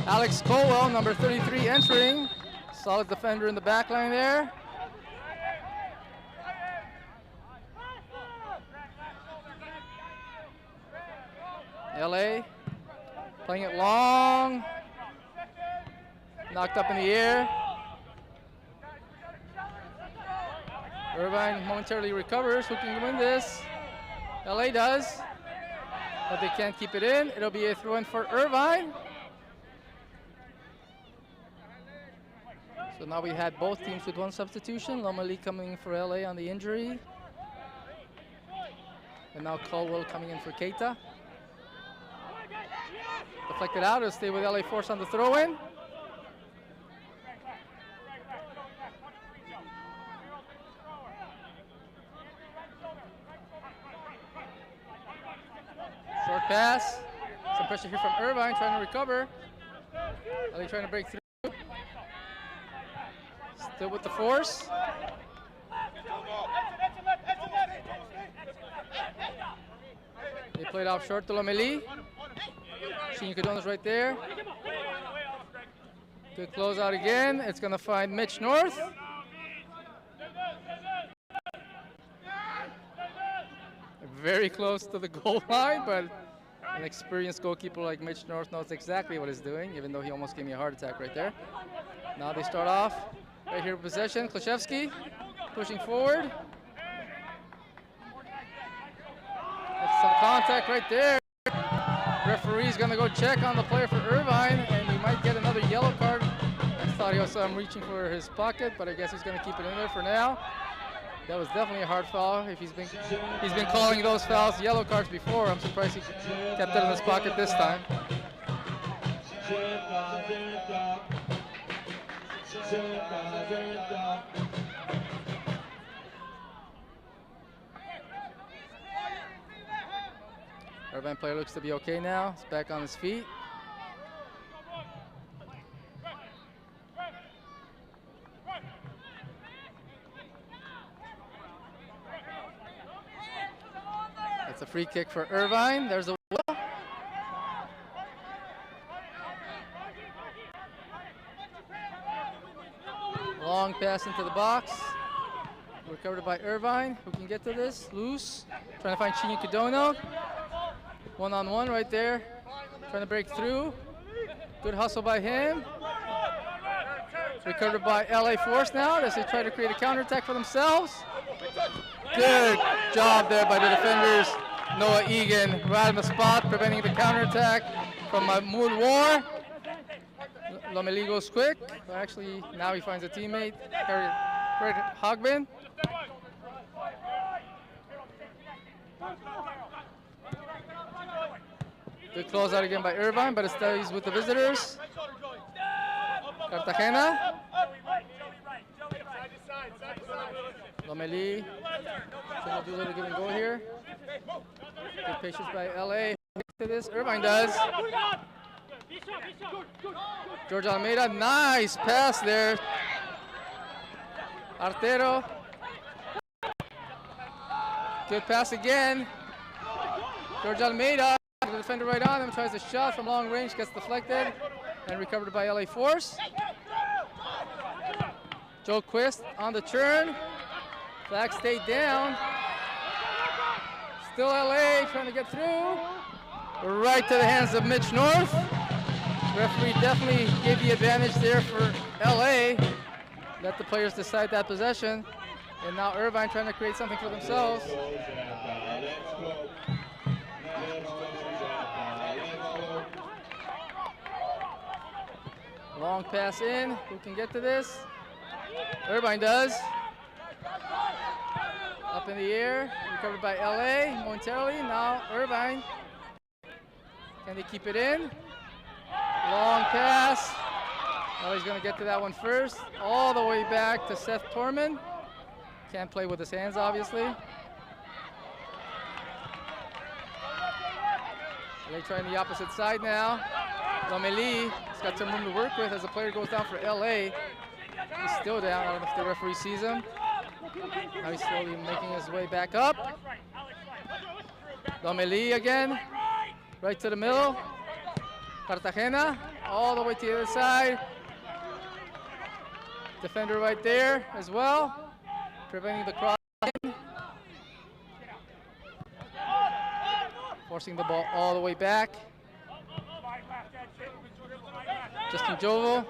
Alex Colwell, number 33, entering. Solid defender in the back line there. LA playing it long. Knocked up in the air. Irvine momentarily recovers. Who can win this? LA does. But they can't keep it in. It'll be a throw-in for Irvine. So now we had both teams with one substitution. Lomeli coming in for LA on the injury. And now Colwell coming in for Keita. Deflected out, it'll stay with LA Force on the throw-in. Short pass. Some pressure here from Irvine trying to recover. LA trying to break through. Still with the Force. They played off short to Lomeli. Shinyo Kadona's right there. Good close out again. It's going to find Mitch North. Very close to the goal line, but an experienced goalkeeper like Mitch North knows exactly what he's doing, even though he almost gave me a heart attack right there. Now they start off right here with possession. Klashevsky pushing forward. That's some contact right there. Referee's going to go check on the player for Irvine, and he might get another yellow card. I thought he was reaching for his pocket, but I guess he's going to keep it in there for now. That was definitely a hard foul. If he's been calling those fouls yellow cards before, I'm surprised he kept it in his pocket this time. Irvine player looks to be okay now. He's back on his feet. That's a free kick for Irvine. There's a whistle. Long pass into the box. Recovered by Irvine. Who can get to this? Loose. Trying to find Shinyo Kadono. One-on-one right there. Trying to break through. Good hustle by him. Recovered by LA Force now as they try to create a counterattack for themselves. Good job there by the defenders. Noah Egan right on the spot, preventing the counterattack from Mahmoud War. Lomeli goes quick. Actually, now he finds a teammate, Harry Hogbin. Good close out again by Irvine, but it stays with the visitors. Cartagena. Lomeli trying to do a little give and go here. Good patience by LA. To this, Irvine does. George Almeida, nice pass there. Artero. Good pass again. George Almeida, the defender right on him, tries a shot from long range, gets deflected, and recovered by LA Force. Joe Quist on the turn. Flag stayed down. Still LA trying to get through. Right to the hands of Mitch North. Referee definitely gave the advantage there for LA. Let the players decide that possession. And now Irvine trying to create something for themselves. Long pass in. Who can get to this? Irvine does. Up in the air. Recovered by LA momentarily. Now Irvine. Can they keep it in? Long pass. LA's going to get to that one first. All the way back to Seth Torman. Can't play with his hands, obviously. LA trying the opposite side now. Lomeli has got some room to work with as the player goes down for LA. He's still down. I don't know if the referee sees him. Now he's slowly making his way back up. Lomeli again. Right to the middle. Cartagena all the way to the other side. Defender right there as well, preventing the cross. Forcing the ball all the way back. Justin Jovo.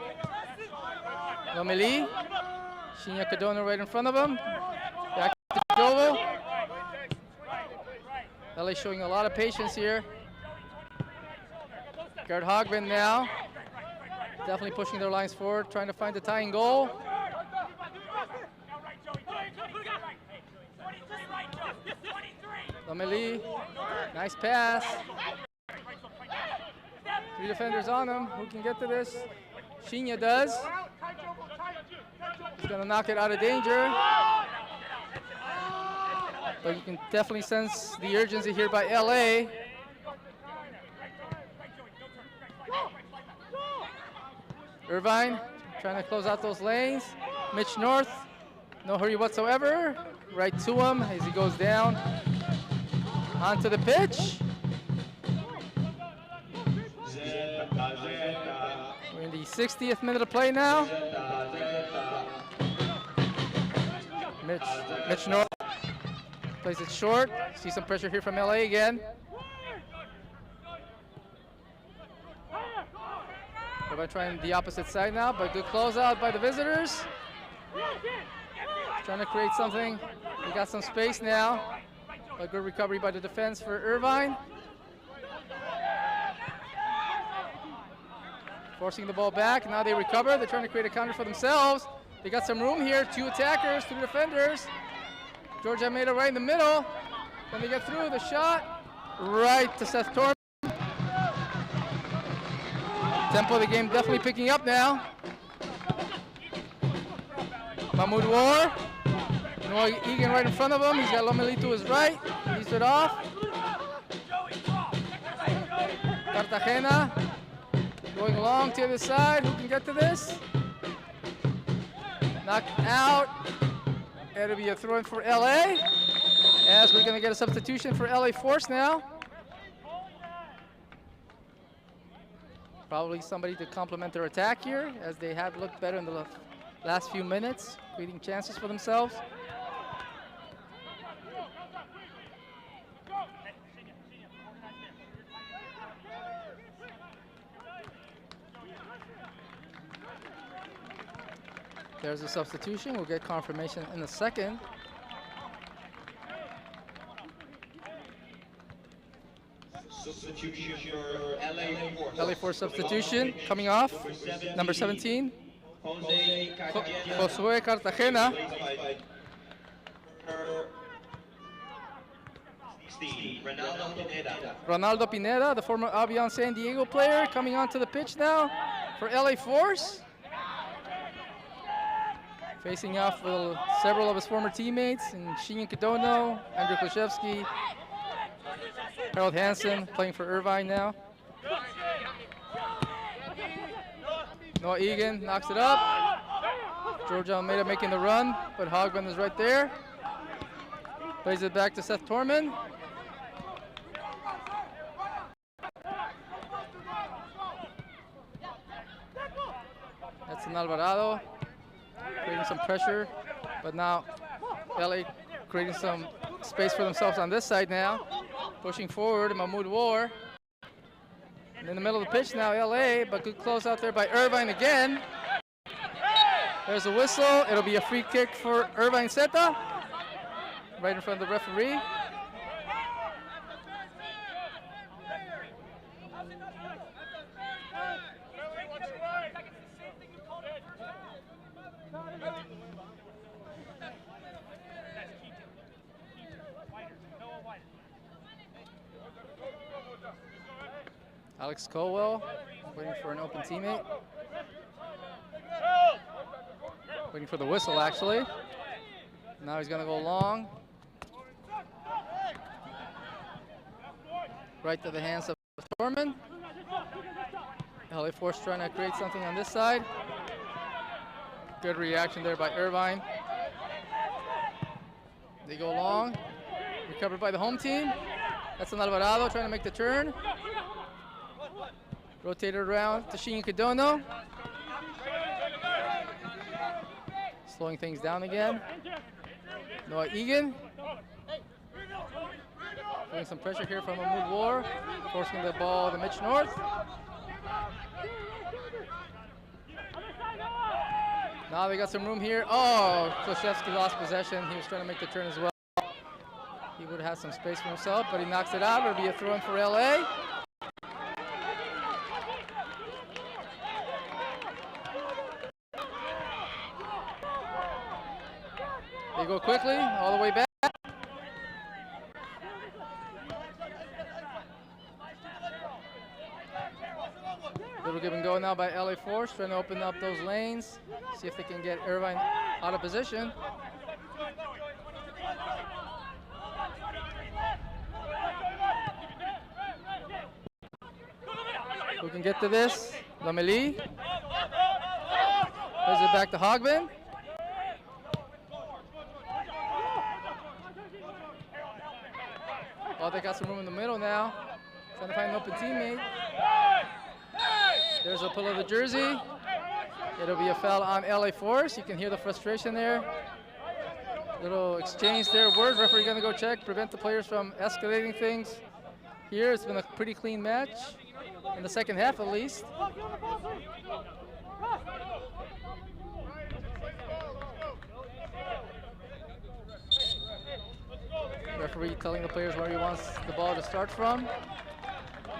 Lomeli. Shinyo Kadono right in front of him. Back to Jovo. LA showing a lot of patience here. Gerd Hogbin now. definitely pushing their lines forward, trying to find the tying goal. Lomeli, nice pass. 3 defenders on him. Who can get to this? Shinya does. He's gonna knock it out of danger. But you can definitely sense the urgency here by LA. Irvine trying to close out those lanes. Mitch North, no hurry whatsoever. Right to him as he goes down. Onto the pitch. We're in the 60th minute of play now. Mitch North plays it short. See some pressure here from LA again. They're trying the opposite side now, but good closeout by the visitors. Trying to create something. They got some space now. A good recovery by the defense for Irvine. Forcing the ball back. Now they recover. They're trying to create a counter for themselves. They got some room here. 2 attackers, 2 defenders. George Almeida right in the middle. Can they get through the shot? Right to Seth Torm. Tempo of the game definitely picking up now. Mahmoud War. Noah Egan right in front of him. He's got Lomeli to his right. He's it off. Cartagena going long to the other side. Who can get to this? Knocked out. It'll be a throw in for LA. As we're going to get a substitution for LA Force now. Probably somebody to complement their attack here, as they have looked better in the last few minutes, creating chances for themselves. There's a substitution. We'll get confirmation in a second. Substitution for LA Force. LA Force substitution coming off. Number 17. Josué Cartagena. Ronaldo Pineda, the former Avion San Diego player, coming onto the pitch now for LA Force. Facing off with several of his former teammates, in Shinyan Kadono, Andrew Klashevsky, Harold Hansen playing for Irvine now. Noah Egan knocks it up. George Almeida making the run, but Hogman is right there. Plays it back to Seth Torman. That's an Alvarado. Creating some pressure, but now LA creating some space for themselves on this side now. Pushing forward, Mahmoud War. And in the middle of the pitch now, LA, but good close out there by Irvine again. There's a whistle. It'll be a free kick for Irvine Zeta, right in front of the referee. Alex Colwell waiting for an open teammate. Waiting for the whistle, actually. Now he's going to go long. Right to the hands of Torman. LA Force trying to create something on this side. Good reaction there by Irvine. They go long. Recovered by the home team. That's an Alvarado trying to make the turn. Rotated around to Shinyan Kadono. Slowing things down again. Noah Egan. Putting some pressure here from Mahmoud War. Forcing the ball to Mitch North. Now they got some room here. Oh, Klashevsky lost possession. He was trying to make the turn as well. He would have had some space for himself, but he knocks it out. It'll be a throw-in for LA. They go quickly, all the way back. Little give and go now by LA Force, trying to open up those lanes, see if they can get Irvine out of position. Who can get to this? Lomeli. Plays it back to Hogben. Oh, they got some room in the middle now. Trying to find an open teammate. There's a pull of the jersey. It'll be a foul on LA Force. You can hear the frustration there. Little exchange there. Word, referee gonna go check, prevent the players from escalating things. Here, it's been a pretty clean match, in the second half at least. Referee telling the players where he wants the ball to start from.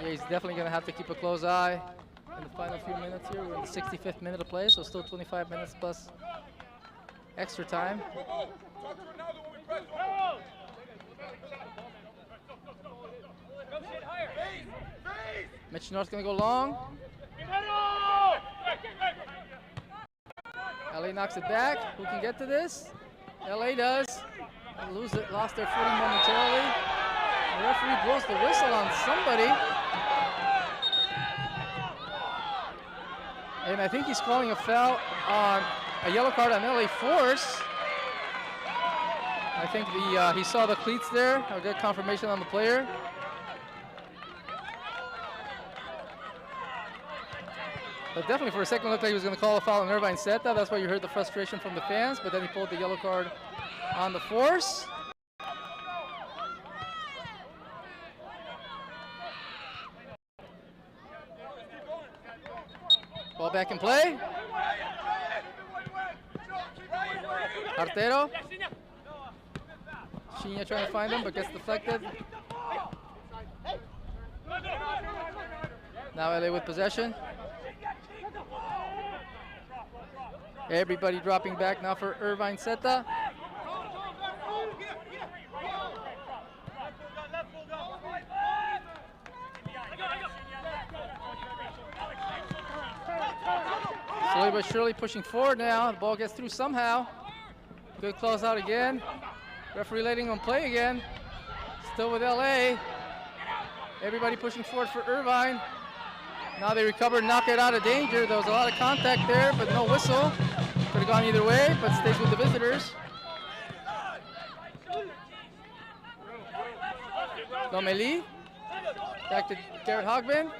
Yeah, he's definitely gonna have to keep a close eye in the final few minutes here. We're in the 65th minute of play, so still 25 minutes plus extra time. Mitch North's gonna go long. LA knocks it back. Who can get to this? LA does. Lost their footing momentarily. The referee blows the whistle on somebody. And I think he's calling a foul on a yellow card on LA Force. I think he saw the cleats there. I'll get confirmation on the player. But definitely for a second it looked like he was going to call a foul on Irvine Zeta. That's why you heard the frustration from the fans. But then he pulled the yellow card on the Force. Ball back in play. Artero. Shinya trying to find him, but gets deflected. Now LA with possession. Everybody dropping back now for Irvine Zeta. Slowly but surely pushing forward now. The ball gets through somehow. Good close out again. Referee letting them play again. Still with LA. Everybody pushing forward for Irvine. Now they recover and knock it out of danger. There was a lot of contact there, but no whistle. Could have gone either way, but stays with the visitors. Lomeli. Back to Garrett Hogben.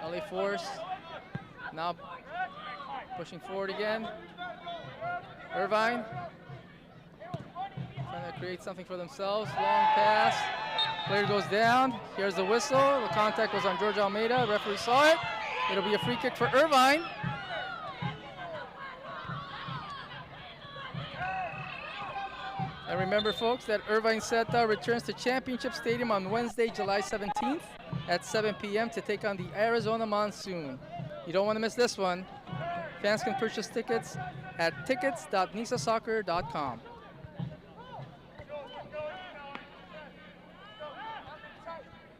LA Force now pushing forward again. Irvine trying to create something for themselves. Long pass. Player goes down. Here's the whistle. The contact was on George Almeida. The referee saw it. It'll be a free kick for Irvine. And remember, folks, that Irvine Zeta returns to Championship Stadium on Wednesday, July 17th at 7 p.m. to take on the Arizona Monsoon. You don't want to miss this one. Fans can purchase tickets at tickets.nisasoccer.com.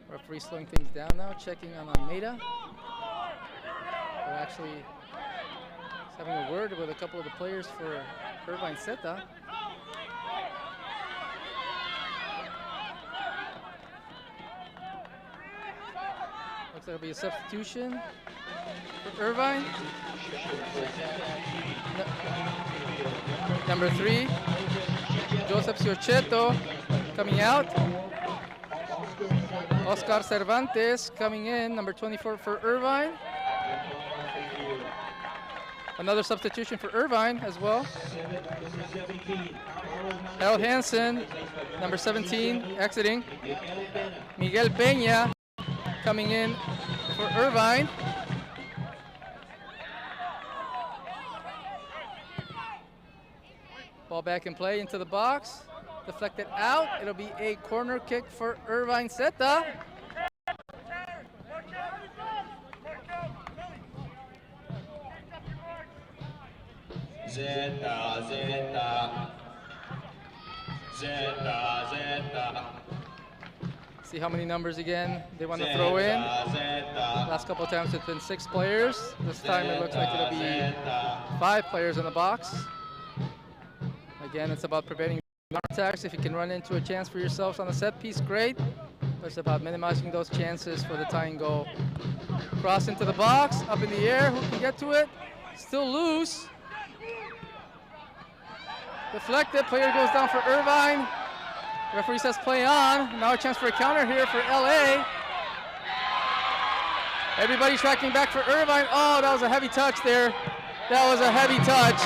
Referee slowing things down now, checking on Almeida. They're actually having a word with a couple of the players for Irvine Zeta. Looks like it'll be a substitution for Irvine. Number 3, Joseph Ciorchetto coming out. Oscar Cervantes coming in, number 24 for Irvine. Another substitution for Irvine as well. El Hansen, number 17, exiting. Miguel Peña coming in for Irvine. Ball back in play into the box. Deflected out. It'll be a corner kick for Irvine Zeta. Zeta, Zeta. Zeta, Zeta. See how many numbers again they want to throw in. Last couple of times it's been 6 players. This time it looks like it'll be 5 players in the box. Again, it's about preventing attacks. If you can run into a chance for yourselves on a set piece, great. But it's about minimizing those chances for the tying goal. Cross into the box, up in the air. Who can get to it? Still loose. Deflected. Player goes down for Irvine. Referee says play on. Now a chance for a counter here for LA. Everybody tracking back for Irvine. Oh, that was a heavy touch there. That was a heavy touch.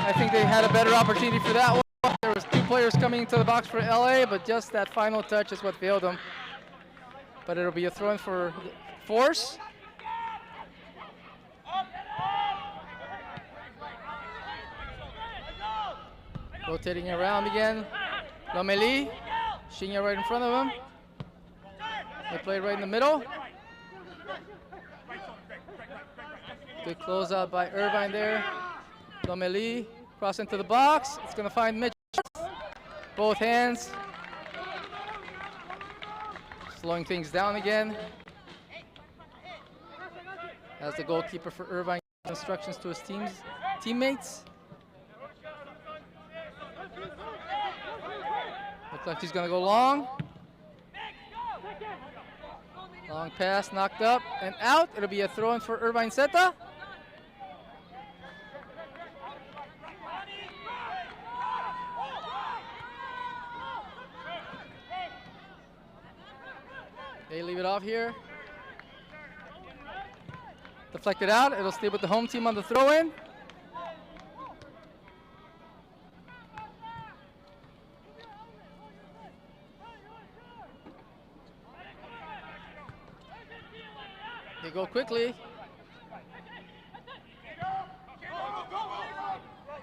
I think they had a better opportunity for that one. There was 2 players coming into the box for LA, but just that final touch is what failed them. But it'll be a throw-in for Force. Rotating around again. Lomeli, Shinya right in front of him. They play right in the middle. Good closeout by Irvine there. Lomeli, cross into the box. It's going to find Mitch. Both hands. Slowing things down again. As the goalkeeper for Irvine gives instructions to his teammates. Looks like he's going to go long. Long pass, knocked up and out. It'll be a throw-in for Irvine Zeta. They leave it off here. Deflected out. It'll stay with the home team on the throw-in. They go quickly.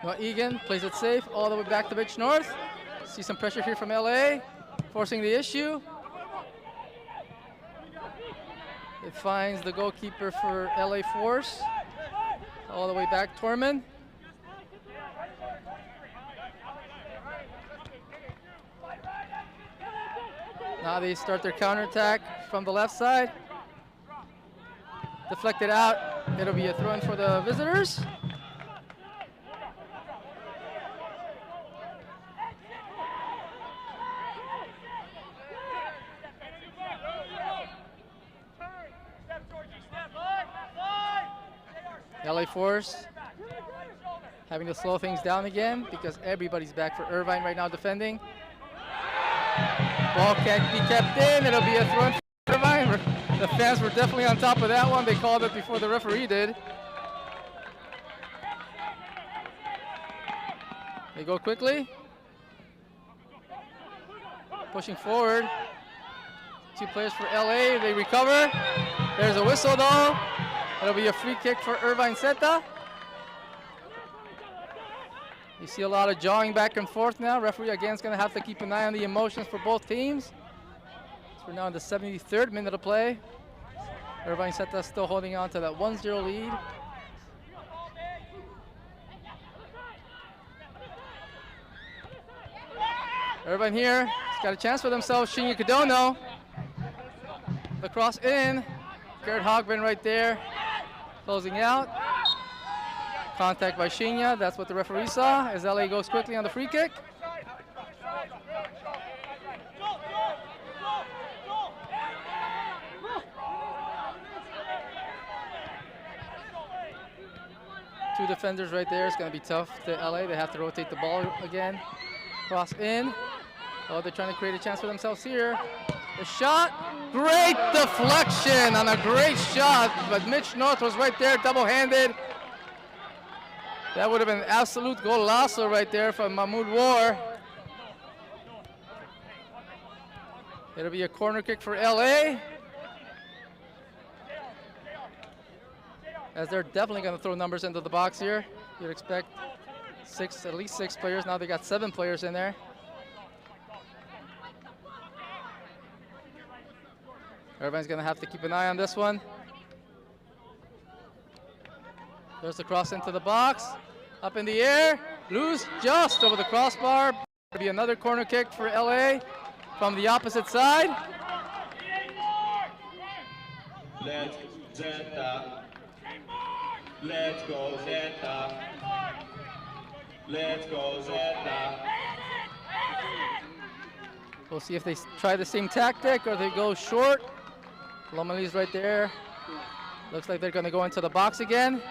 Noah Egan plays it safe all the way back to Mitch North. See some pressure here from LA, forcing the issue. It finds the goalkeeper for LA Force. All the way back, Torman. Now they start their counterattack from the left side. Deflected out. It'll be a throw-in for the visitors. LA Force having to slow things down again because everybody's back for Irvine right now defending. Ball can't be kept in. It'll be a throw-in for Irvine. The fans were definitely on top of that one. They called it before the referee did. They go quickly. Pushing forward. 2 players for LA. They recover. There's a whistle though. It'll be a free kick for Irvine Zeta. You see a lot of jawing back and forth now. Referee again is going to have to keep an eye on the emotions for both teams. So we're now in the 73rd minute of play. Irvine Zeta still holding on to that 1-0 lead. Irvine here, he's got a chance for themselves. Shinya Kadono. The cross in. Garrett Hogben right there, closing out. Contact by Shinya, that's what the referee saw, as LA goes quickly on the free kick. Two defenders right there, it's gonna be tough to LA. They have to rotate the ball again. Cross in. Oh, they're trying to create a chance for themselves here. The shot, great deflection on a great shot, but Mitch North was right there, double-handed. That would have been an absolute golazo right there from Mahmoud War. It'll be a corner kick for LA. As they're definitely going to throw numbers into the box here. You'd expect at least six players. Now they got 7 players in there. Irvine's going to have to keep an eye on this one. There's the cross into the box. Up in the air. Loose just over the crossbar. It'll be another corner kick for LA from the opposite side. Let's Zeta. Let's go Zeta. Let's go Zeta. We'll see if they try the same tactic or they go short. Lomeli's right there. Looks like they're going to go into the box again.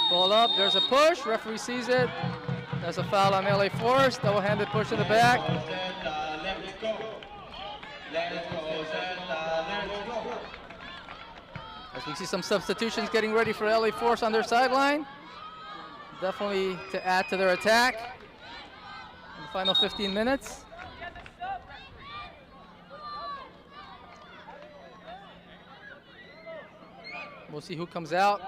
Ball up, there's a push. Referee sees it. There's a foul on LA Force. Double-handed push to the back. Let's go. Let's go Zeta. Let's go. As we see some substitutions getting ready for LA Force on their sideline. Definitely to add to their attack in the final 15 minutes. We'll see who comes out.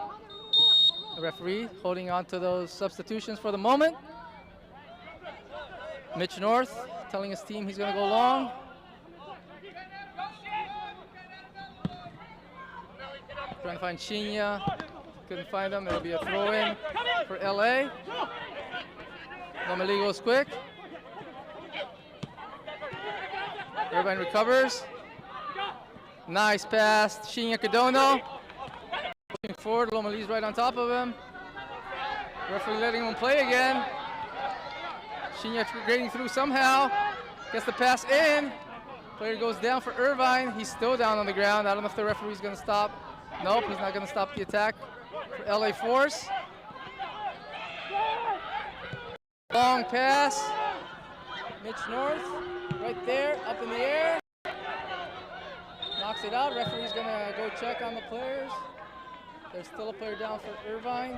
The referee holding on to those substitutions for the moment. Mitch North telling his team he's going to go long. Trying to find Chinya. Couldn't find him. It'll be a throw-in for LA. Lomeli goes quick. Irvine recovers. Nice pass. Chinya Cadono. Looking forward. Lomeli's right on top of him. Referee letting him play again. Chinya grading through somehow. Gets the pass in. Player goes down for Irvine. He's still down on the ground. I don't know if the referee's going to stop. Nope, he's not going to stop the attack for LA Force. Long pass. Mitch North right there, up in the air. Knocks it out. Referee's going to go check on the players. There's still a player down for Irvine.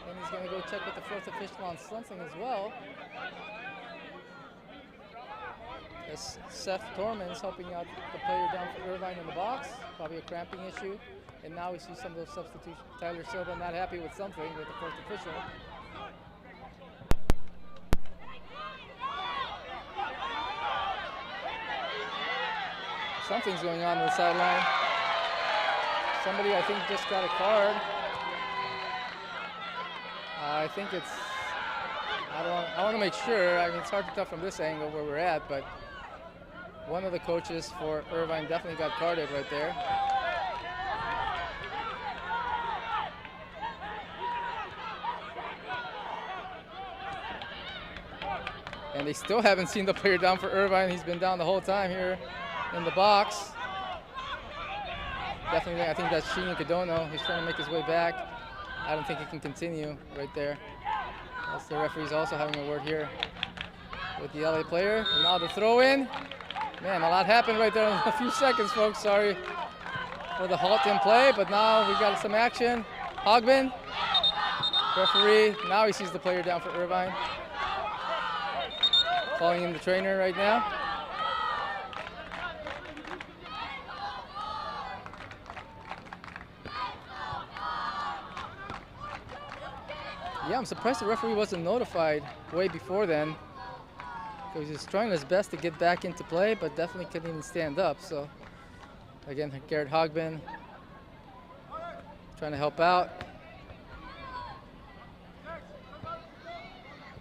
And he's going to go check with the fourth official on something as well. As Seth Tormans helping out the player down for Irvine in the box. Probably a cramping issue. And now we see some of those substitutions. Tyler Silva not happy with something with the fourth official. Something's going on the sideline. Somebody, I think, just got a card. I think it's, I want to make sure. I mean, it's hard to tell from this angle where we're at, but one of the coaches for Irvine definitely got carded right there. And they still haven't seen the player down for Irvine. He's been down the whole time here in the box. Definitely, I think that's Chinya Cadono. He's trying to make his way back. I don't think he can continue right there. That's the referee's also having a word here with the LA player. And now the throw in. Man, a lot happened right there in a few seconds, folks. Sorry for the halt in play, but now we got some action. Hogbin, referee. Now he sees the player down for Irvine. Calling in the trainer right now. Yeah, I'm surprised the referee wasn't notified way before then, because he was trying his best to get back into play, but definitely couldn't even stand up. So, again, Garrett Hogbin trying to help out.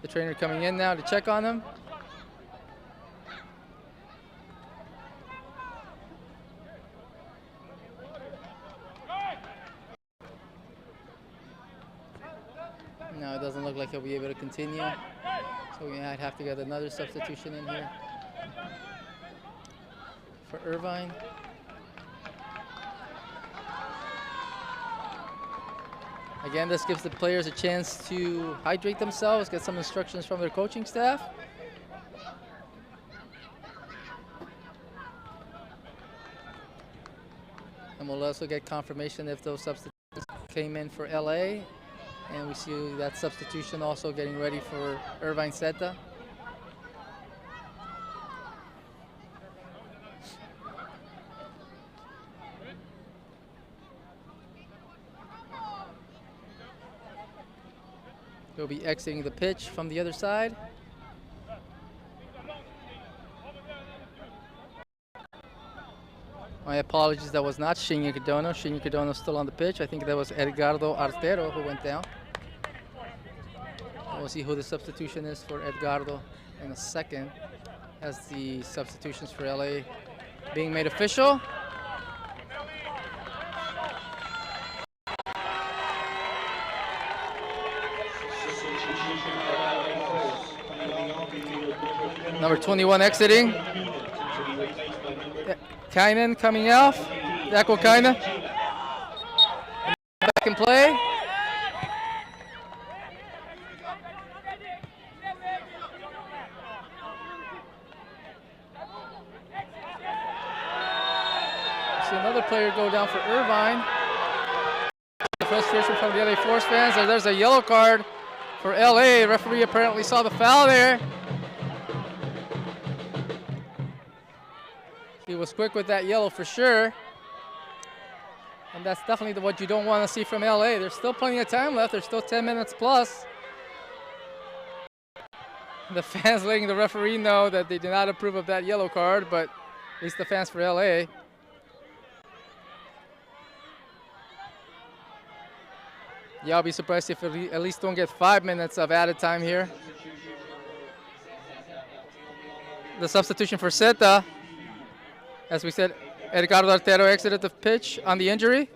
The trainer coming in now to check on him. No, it doesn't look like he'll be able to continue. So we might have to get another substitution in here for Irvine. Again, this gives the players a chance to hydrate themselves, get some instructions from their coaching staff. And we'll also get confirmation if those substitutions came in for LA. And we see that substitution also getting ready for Irvine Zeta. He'll be exiting the pitch from the other side. My apologies, that was not Shinya Cardono. Shinya Cardono still on the pitch. I think that was Edgardo Artero who went down. We'll see who the substitution is for Edgardo in a second as the substitutions for LA being made official. Number 21 exiting. Kynan coming off. Jaco Kynan. Back in play. See another player go down for Irvine. Frustration from the LA Force fans. There's a yellow card for LA. The referee apparently saw the foul there. He was quick with that yellow for sure. And that's definitely what you don't want to see from LA. There's still plenty of time left. There's still 10 minutes plus. The fans letting the referee know that they do not approve of that yellow card, but at least the fans for LA. Yeah, I'll be surprised if we at least don't get 5 minutes of added time here. The substitution for Zeta. As we said, Edgardo Artero exited the pitch on the injury.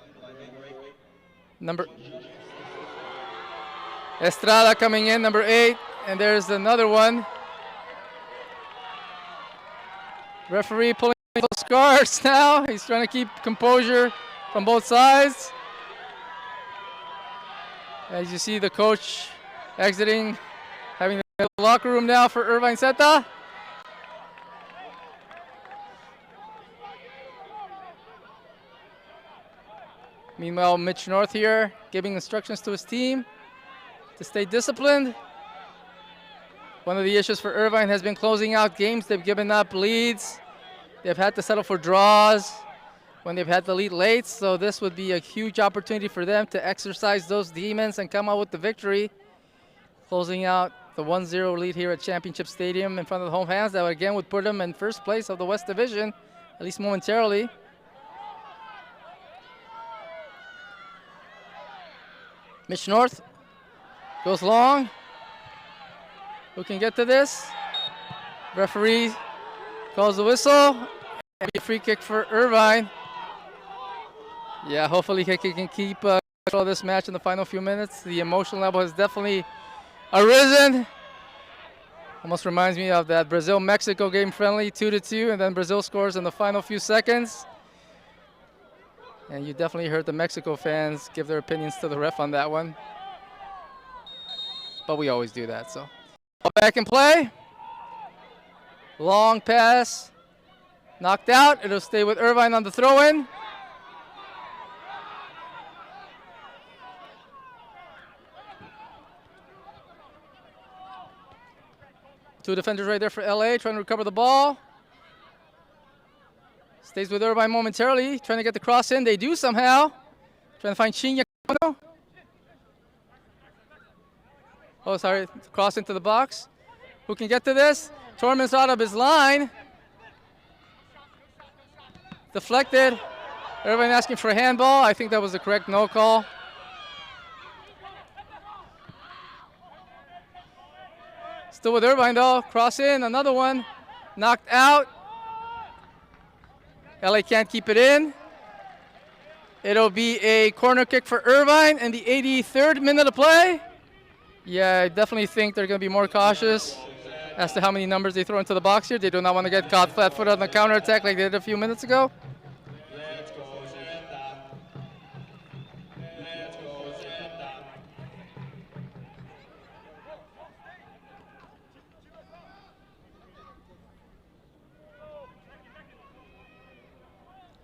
Number Estrada coming in, number 8, and there's another one. Referee pulling those cards now. He's trying to keep composure from both sides. As you see the coach exiting, having the locker room now for Irvine Zeta. Meanwhile, Mitch North here giving instructions to his team to stay disciplined. One of the issues for Irvine has been closing out games. They've given up leads. They've had to settle for draws when they've had the lead late. So this would be a huge opportunity for them to exercise those demons and come out with the victory. Closing out the 1-0 lead here at Championship Stadium in front of the home fans. That again would put them in first place of the West Division, at least momentarily. Mitch North goes long. Who can get to this? Referee calls the whistle. And a free kick for Irvine. Yeah, hopefully he can keep control of this match in the final few minutes. The emotion level has definitely arisen. Almost reminds me of that Brazil-Mexico game friendly, 2-2, and then Brazil scores in the final few seconds. And you definitely heard the Mexico fans give their opinions to the ref on that one. But we always do that, so. Back in play. Long pass. Knocked out. It'll stay with Irvine on the throw-in. Two defenders right there for LA trying to recover the ball. Stays with Irvine momentarily, trying to get the cross in. They do somehow. Trying to find Shinya. Oh, sorry, cross into the box. Who can get to this? Tormund's out of his line. Deflected. Irvine asking for a handball. I think that was the correct no call. Still with Irvine though. Cross in, another one. Knocked out. LA can't keep it in. It'll be a corner kick for Irvine in the 83rd minute of play. Yeah, I definitely think they're going to be more cautious as to how many numbers they throw into the box here. They do not want to get caught flat-footed on the counterattack like they did a few minutes ago. Let's go, Zeta. Let's go, Zeta.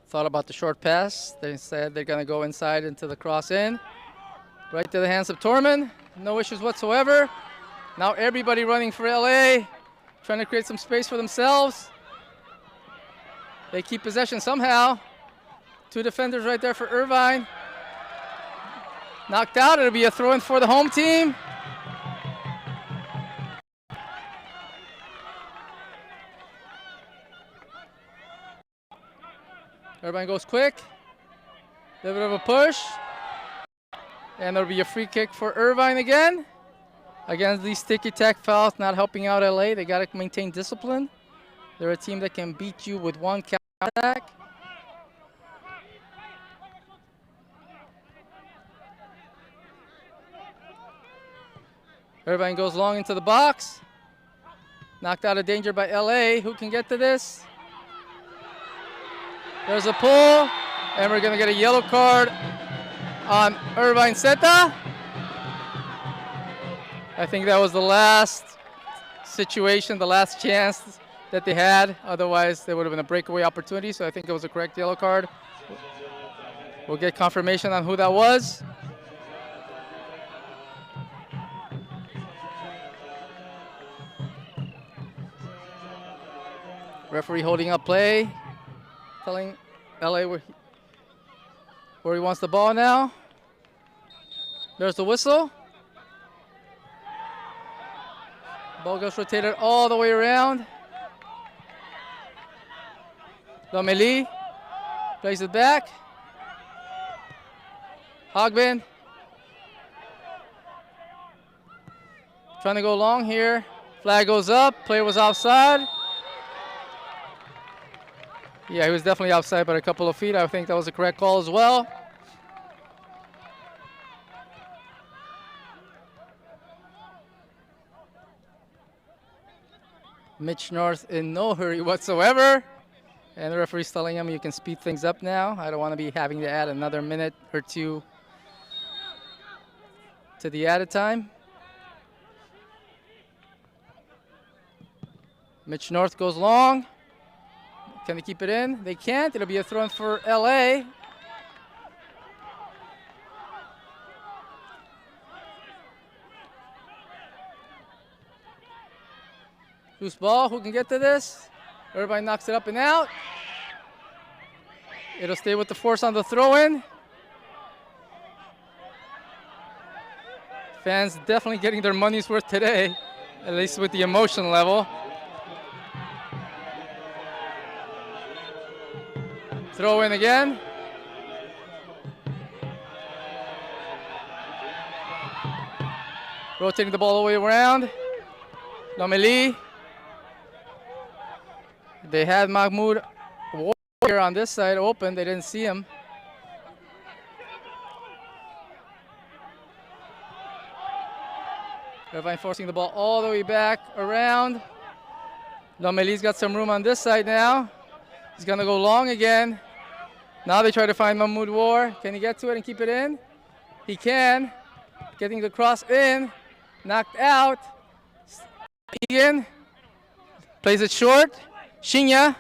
Thought about the short pass. They said they're going to go inside into the cross in. Right to the hands of Tormund. No issues whatsoever. Now everybody running for LA, trying to create some space for themselves. They keep possession somehow. Two defenders right there for Irvine. Knocked out. It'll be a throw-in for the home team. Irvine goes quick. A little bit of a push. And there'll be a free kick for Irvine again. Against these ticky-tack fouls, not helping out LA. They got to maintain discipline. They're a team that can beat you with one counter-attack. Irvine goes long into the box. Knocked out of danger by LA. Who can get to this? There's a pull, and we're going to get a yellow card on Irvine Zeta. I think that was the last situation, the last chance that they had. Otherwise, there would have been a breakaway opportunity, so I think it was a correct yellow card. We'll get confirmation on who that was. Referee holding up play, telling LA where he wants the ball now. There's the whistle. Ball gets rotated all the way around. Lomeli plays it back. Hogbin trying to go long here. Flag goes up. Player was offside. Yeah, he was definitely offside by a couple of feet. I think that was the correct call as well. Mitch North in no hurry whatsoever. And the referee's telling him you can speed things up now. I don't want to be having to add another minute or two to the added time. Mitch North goes long. Can they keep it in? They can't. It'll be a throw in for LA. Loose ball. Who can get to this? Irvine knocks it up and out. It'll stay with the force on the throw-in. Fans definitely getting their money's worth today, at least with the emotion level. Throw in again. Rotating the ball all the way around. Lomeli. They had Mahmoud Warrior on this side open. They didn't see him. Irvine forcing the ball all the way back around. Lomeli's got some room on this side now. He's going to go long again. Now they try to find Mahmoud War. Can he get to it and keep it in? He can. Getting the cross in. Knocked out. Egan plays it short. Shinya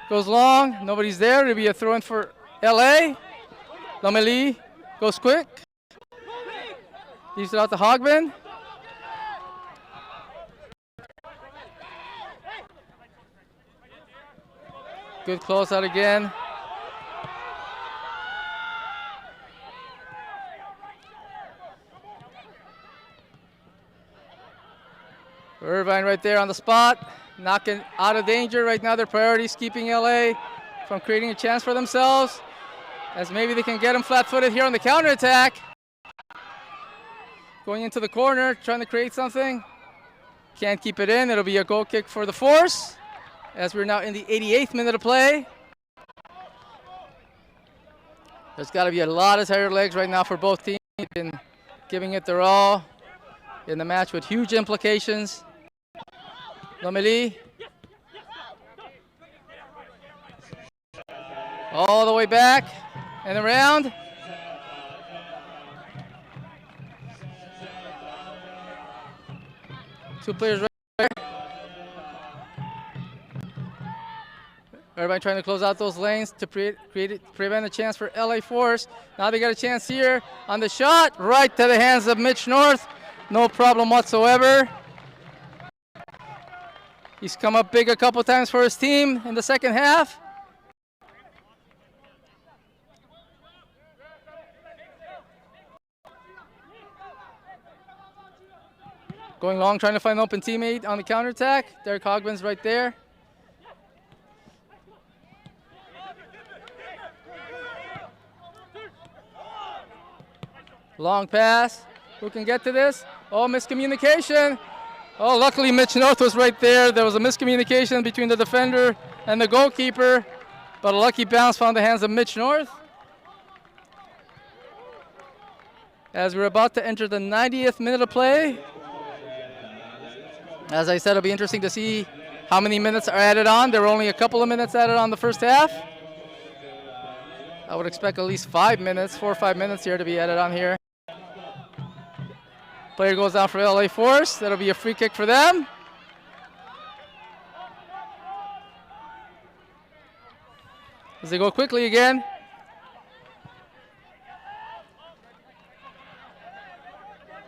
goes long. Nobody's there. It'll be a throw in for LA. Lomeli goes quick. Leaves it out to Hogbin. Good close out again. Irvine right there on the spot, knocking out of danger. Right now their priority is keeping LA from creating a chance for themselves, as maybe they can get them flat-footed here on the counterattack. Going into the corner, trying to create something. Can't keep it in. It'll be a goal kick for the Force, as we're now in the 88th minute of play. There's got to be a lot of tired legs right now for both teams, and giving it their all in the match with huge implications. Lomeli. All the way back and around. Two players right there. Everybody trying to close out those lanes to prevent a chance for LA Force. Now they got a chance here on the shot, right to the hands of Mitch North. No problem whatsoever. He's come up big a couple times for his team in the second half. Going long, trying to find an open teammate on the counterattack. Derek Hogbin's right there. Long pass. Who can get to this? Oh, miscommunication. Oh, luckily Mitch North was right there. There was a miscommunication between the defender and the goalkeeper, but a lucky bounce found the hands of Mitch North. As we're about to enter the 90th minute of play. As I said, it'll be interesting to see how many minutes are added on. There were only a couple of minutes added on the first half. I would expect at least 5 minutes, 4 or 5 minutes here to be added on here. Player goes down for LA Force. That'll be a free kick for them. As they go quickly again.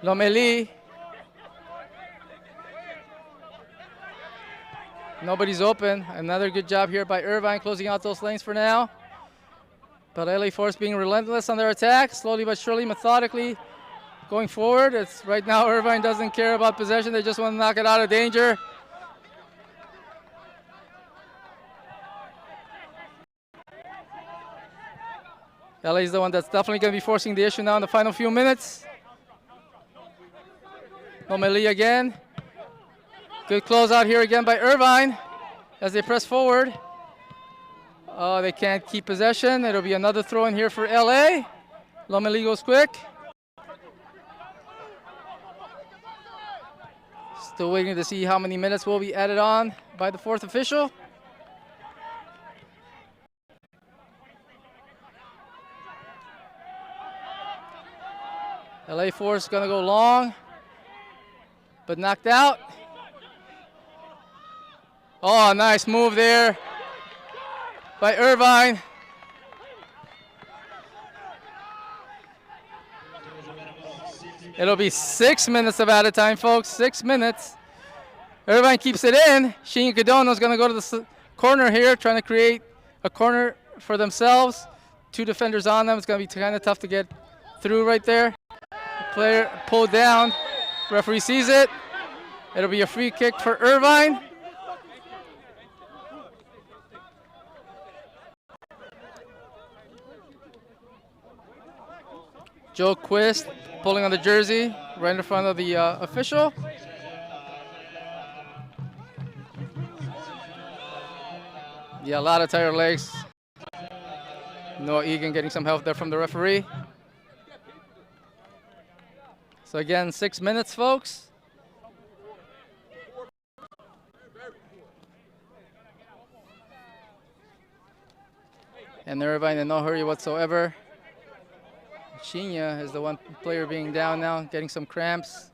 Lomeli. Nobody's open. Another good job here by Irvine closing out those lanes for now. But LA Force being relentless on their attack, slowly but surely, methodically going forward. It's right now Irvine doesn't care about possession. They just want to knock it out of danger. LA is the one that's definitely going to be forcing the issue now in the final few minutes. Lomeli again. Good closeout here again by Irvine as they press forward. Oh, they can't keep possession. It'll be another throw in here for LA. Lomeli goes quick. Still waiting to see how many minutes will be added on by the fourth official. LA Force gonna go long, but knocked out. Oh, nice move there by Irvine. It'll be 6 minutes of added time, folks. 6 minutes. Irvine keeps it in. Shinya Kadono's going to go to the corner here, trying to create a corner for themselves. 2 defenders on them. It's going to be kind of tough to get through right there. The player pulled down. Referee sees it. It'll be a free kick for Irvine. Joe Quist pulling on the jersey right in front of the official. Yeah, a lot of tired legs. Noah Egan getting some help there from the referee. So again, 6 minutes, folks. And Irvine in no hurry whatsoever. Chinya is the one player being down now, getting some cramps.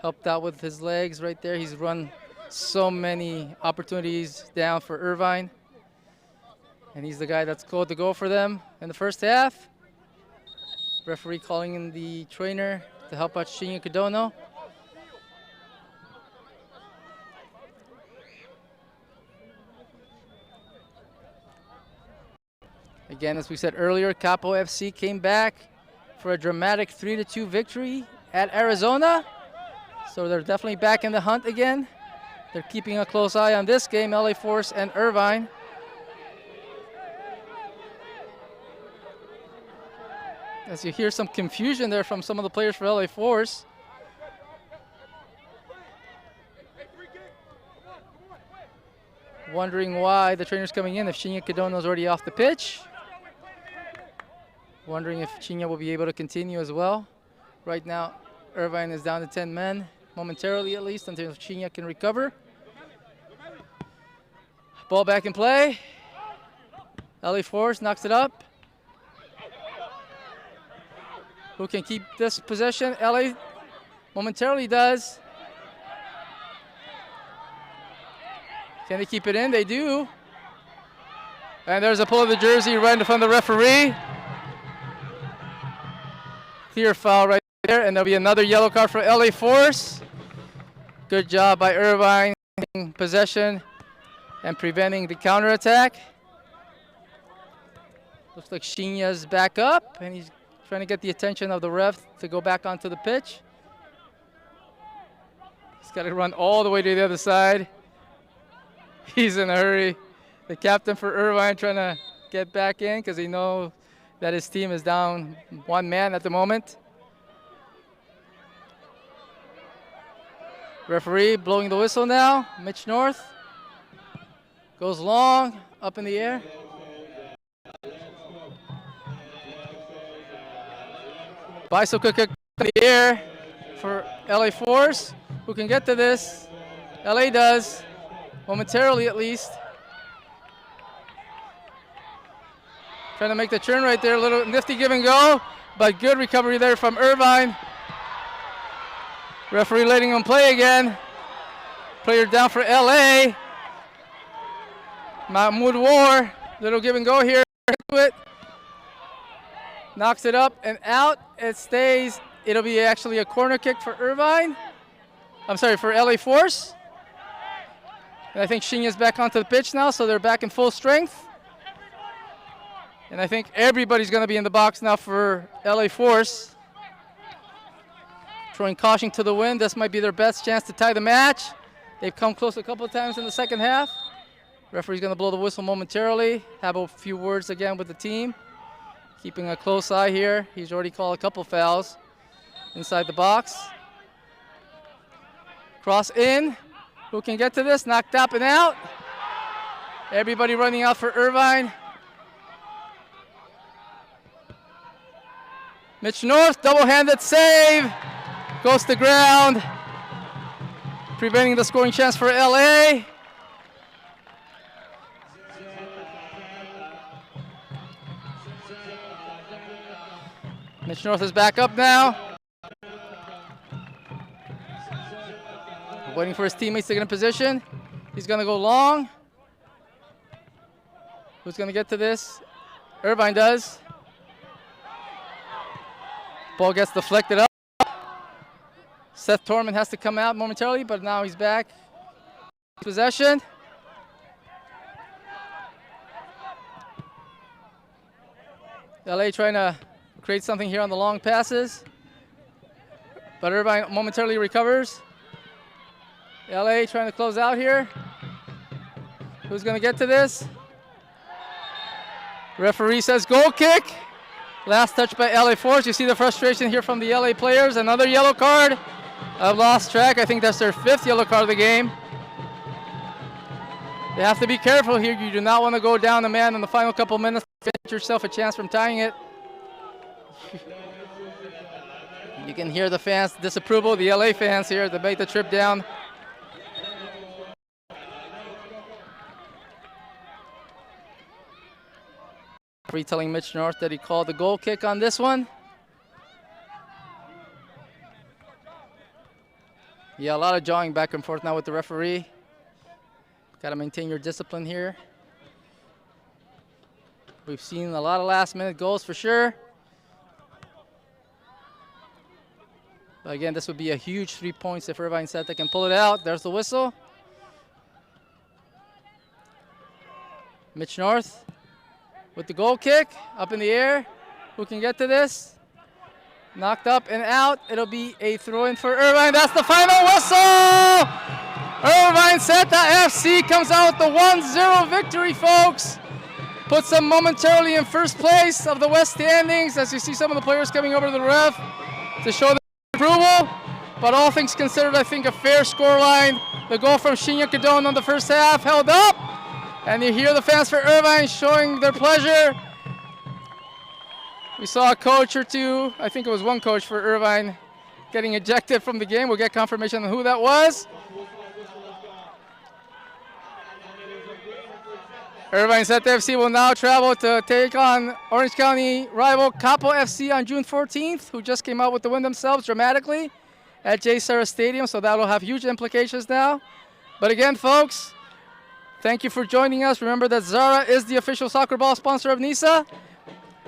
Helped out with his legs right there. He's run so many opportunities down for Irvine. And he's the guy that's called to go for them in the first half. Referee calling in the trainer to help out Shinya Kadono. Again, as we said earlier, Capo FC came back for a dramatic 3-2 victory at Arizona. So they're definitely back in the hunt again. They're keeping a close eye on this game, LA Force and Irvine. As you hear some confusion there from some of the players for LA Force. Wondering why the trainer's coming in if Shinya Kadono's already off the pitch. Wondering if Chinya will be able to continue as well. Right now, Irvine is down to 10 men, momentarily at least, until Chinya can recover. Ball back in play. LA Force knocks it up. Who can keep this possession? LA momentarily does. Can they keep it in? They do. And there's a pull of the jersey right in front of the referee. Clear foul right there, and there'll be another yellow card for LA Force. Good job by Irvine taking possession and preventing the counterattack. Looks like Shinya's back up, and he's trying to get the attention of the ref to go back onto the pitch. He's got to run all the way to the other side. He's in a hurry. The captain for Irvine trying to get back in because he knows that his team is down 1 man at the moment. Referee blowing the whistle now. Mitch North goes long, up in the air. Bicycle kick in the air for LA Force. Who can get to this? LA does, momentarily at least. Trying to make the turn right there, a little nifty give and go, but good recovery there from Irvine. Referee letting him play again. Player down for LA. Mahmoud War, little give and go here. Knocks it up and out. It stays. It'll be actually a corner kick for Irvine. I'm sorry, for LA Force. And I think Shinya's back onto the pitch now, so they're back in full strength. And I think everybody's going to be in the box now for LA Force. Throwing caution to the wind. This might be their best chance to tie the match. They've come close a couple of times in the second half. Referee's going to blow the whistle momentarily. Have a few words again with the team. Keeping a close eye here. He's already called a couple fouls inside the box. Cross in. Who can get to this? Knocked up and out. Everybody running out for Irvine. Mitch North, double-handed save. Goes to ground. Preventing the scoring chance for LA. Mitch North is back up now. Waiting for his teammates to get in position. He's going to go long. Who's going to get to this? Irvine does. Ball gets deflected up. Seth Torman has to come out momentarily, but now he's back. Possession. LA trying to create something here on the long passes. But Irvine momentarily recovers. LA trying to close out here. Who's going to get to this? Referee says goal kick. Last touch by LA Force. You see the frustration here from the LA players. Another yellow card. I've lost track. I think that's their 5th yellow card of the game. They have to be careful here. You do not want to go down a man in the final couple minutes to get yourself a chance from tying it. You can hear the fans' disapproval, the LA fans here to make the trip down. Referee telling Mitch North that he called the goal kick on this one. Yeah, a lot of jawing back and forth now with the referee. Got to maintain your discipline here. We've seen a lot of last-minute goals for sure. But again, this would be a huge 3 points if Irvine Zeta can pull it out. There's the whistle. Mitch North with the goal kick up in the air. Who can get to this? Knocked up and out. It'll be a throw-in for Irvine. That's the final whistle! Irvine Zeta FC comes out with the 1-0 victory, folks. Puts them momentarily in first place of the West standings as you see some of the players coming over to the ref to show their approval. But all things considered, I think a fair scoreline. The goal from Shinya Kadon on the first half held up. And you hear the fans for Irvine showing their pleasure. We saw a coach or two, I think it was one coach for Irvine, getting ejected from the game. We'll get confirmation on who that was. Irvine Zeta FC will now travel to take on Orange County rival Capo FC on June 14th, who just came out with the win themselves dramatically at J. Sarah Stadium, so that'll have huge implications now. But again, folks, thank you for joining us. Remember that Zara is the official soccer ball sponsor of NISA.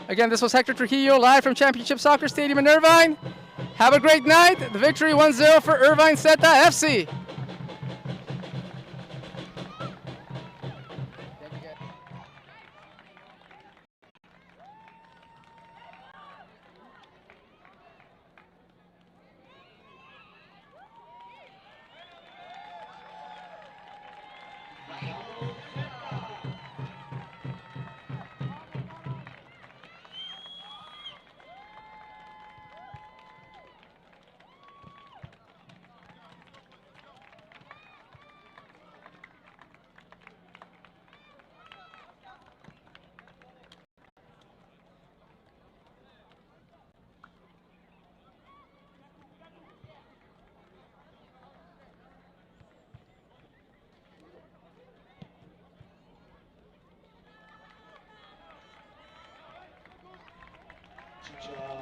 Again, this was Hector Trujillo live from Championship Soccer Stadium in Irvine. Have a great night. The victory 1-0 for Irvine Zeta FC. Ciao.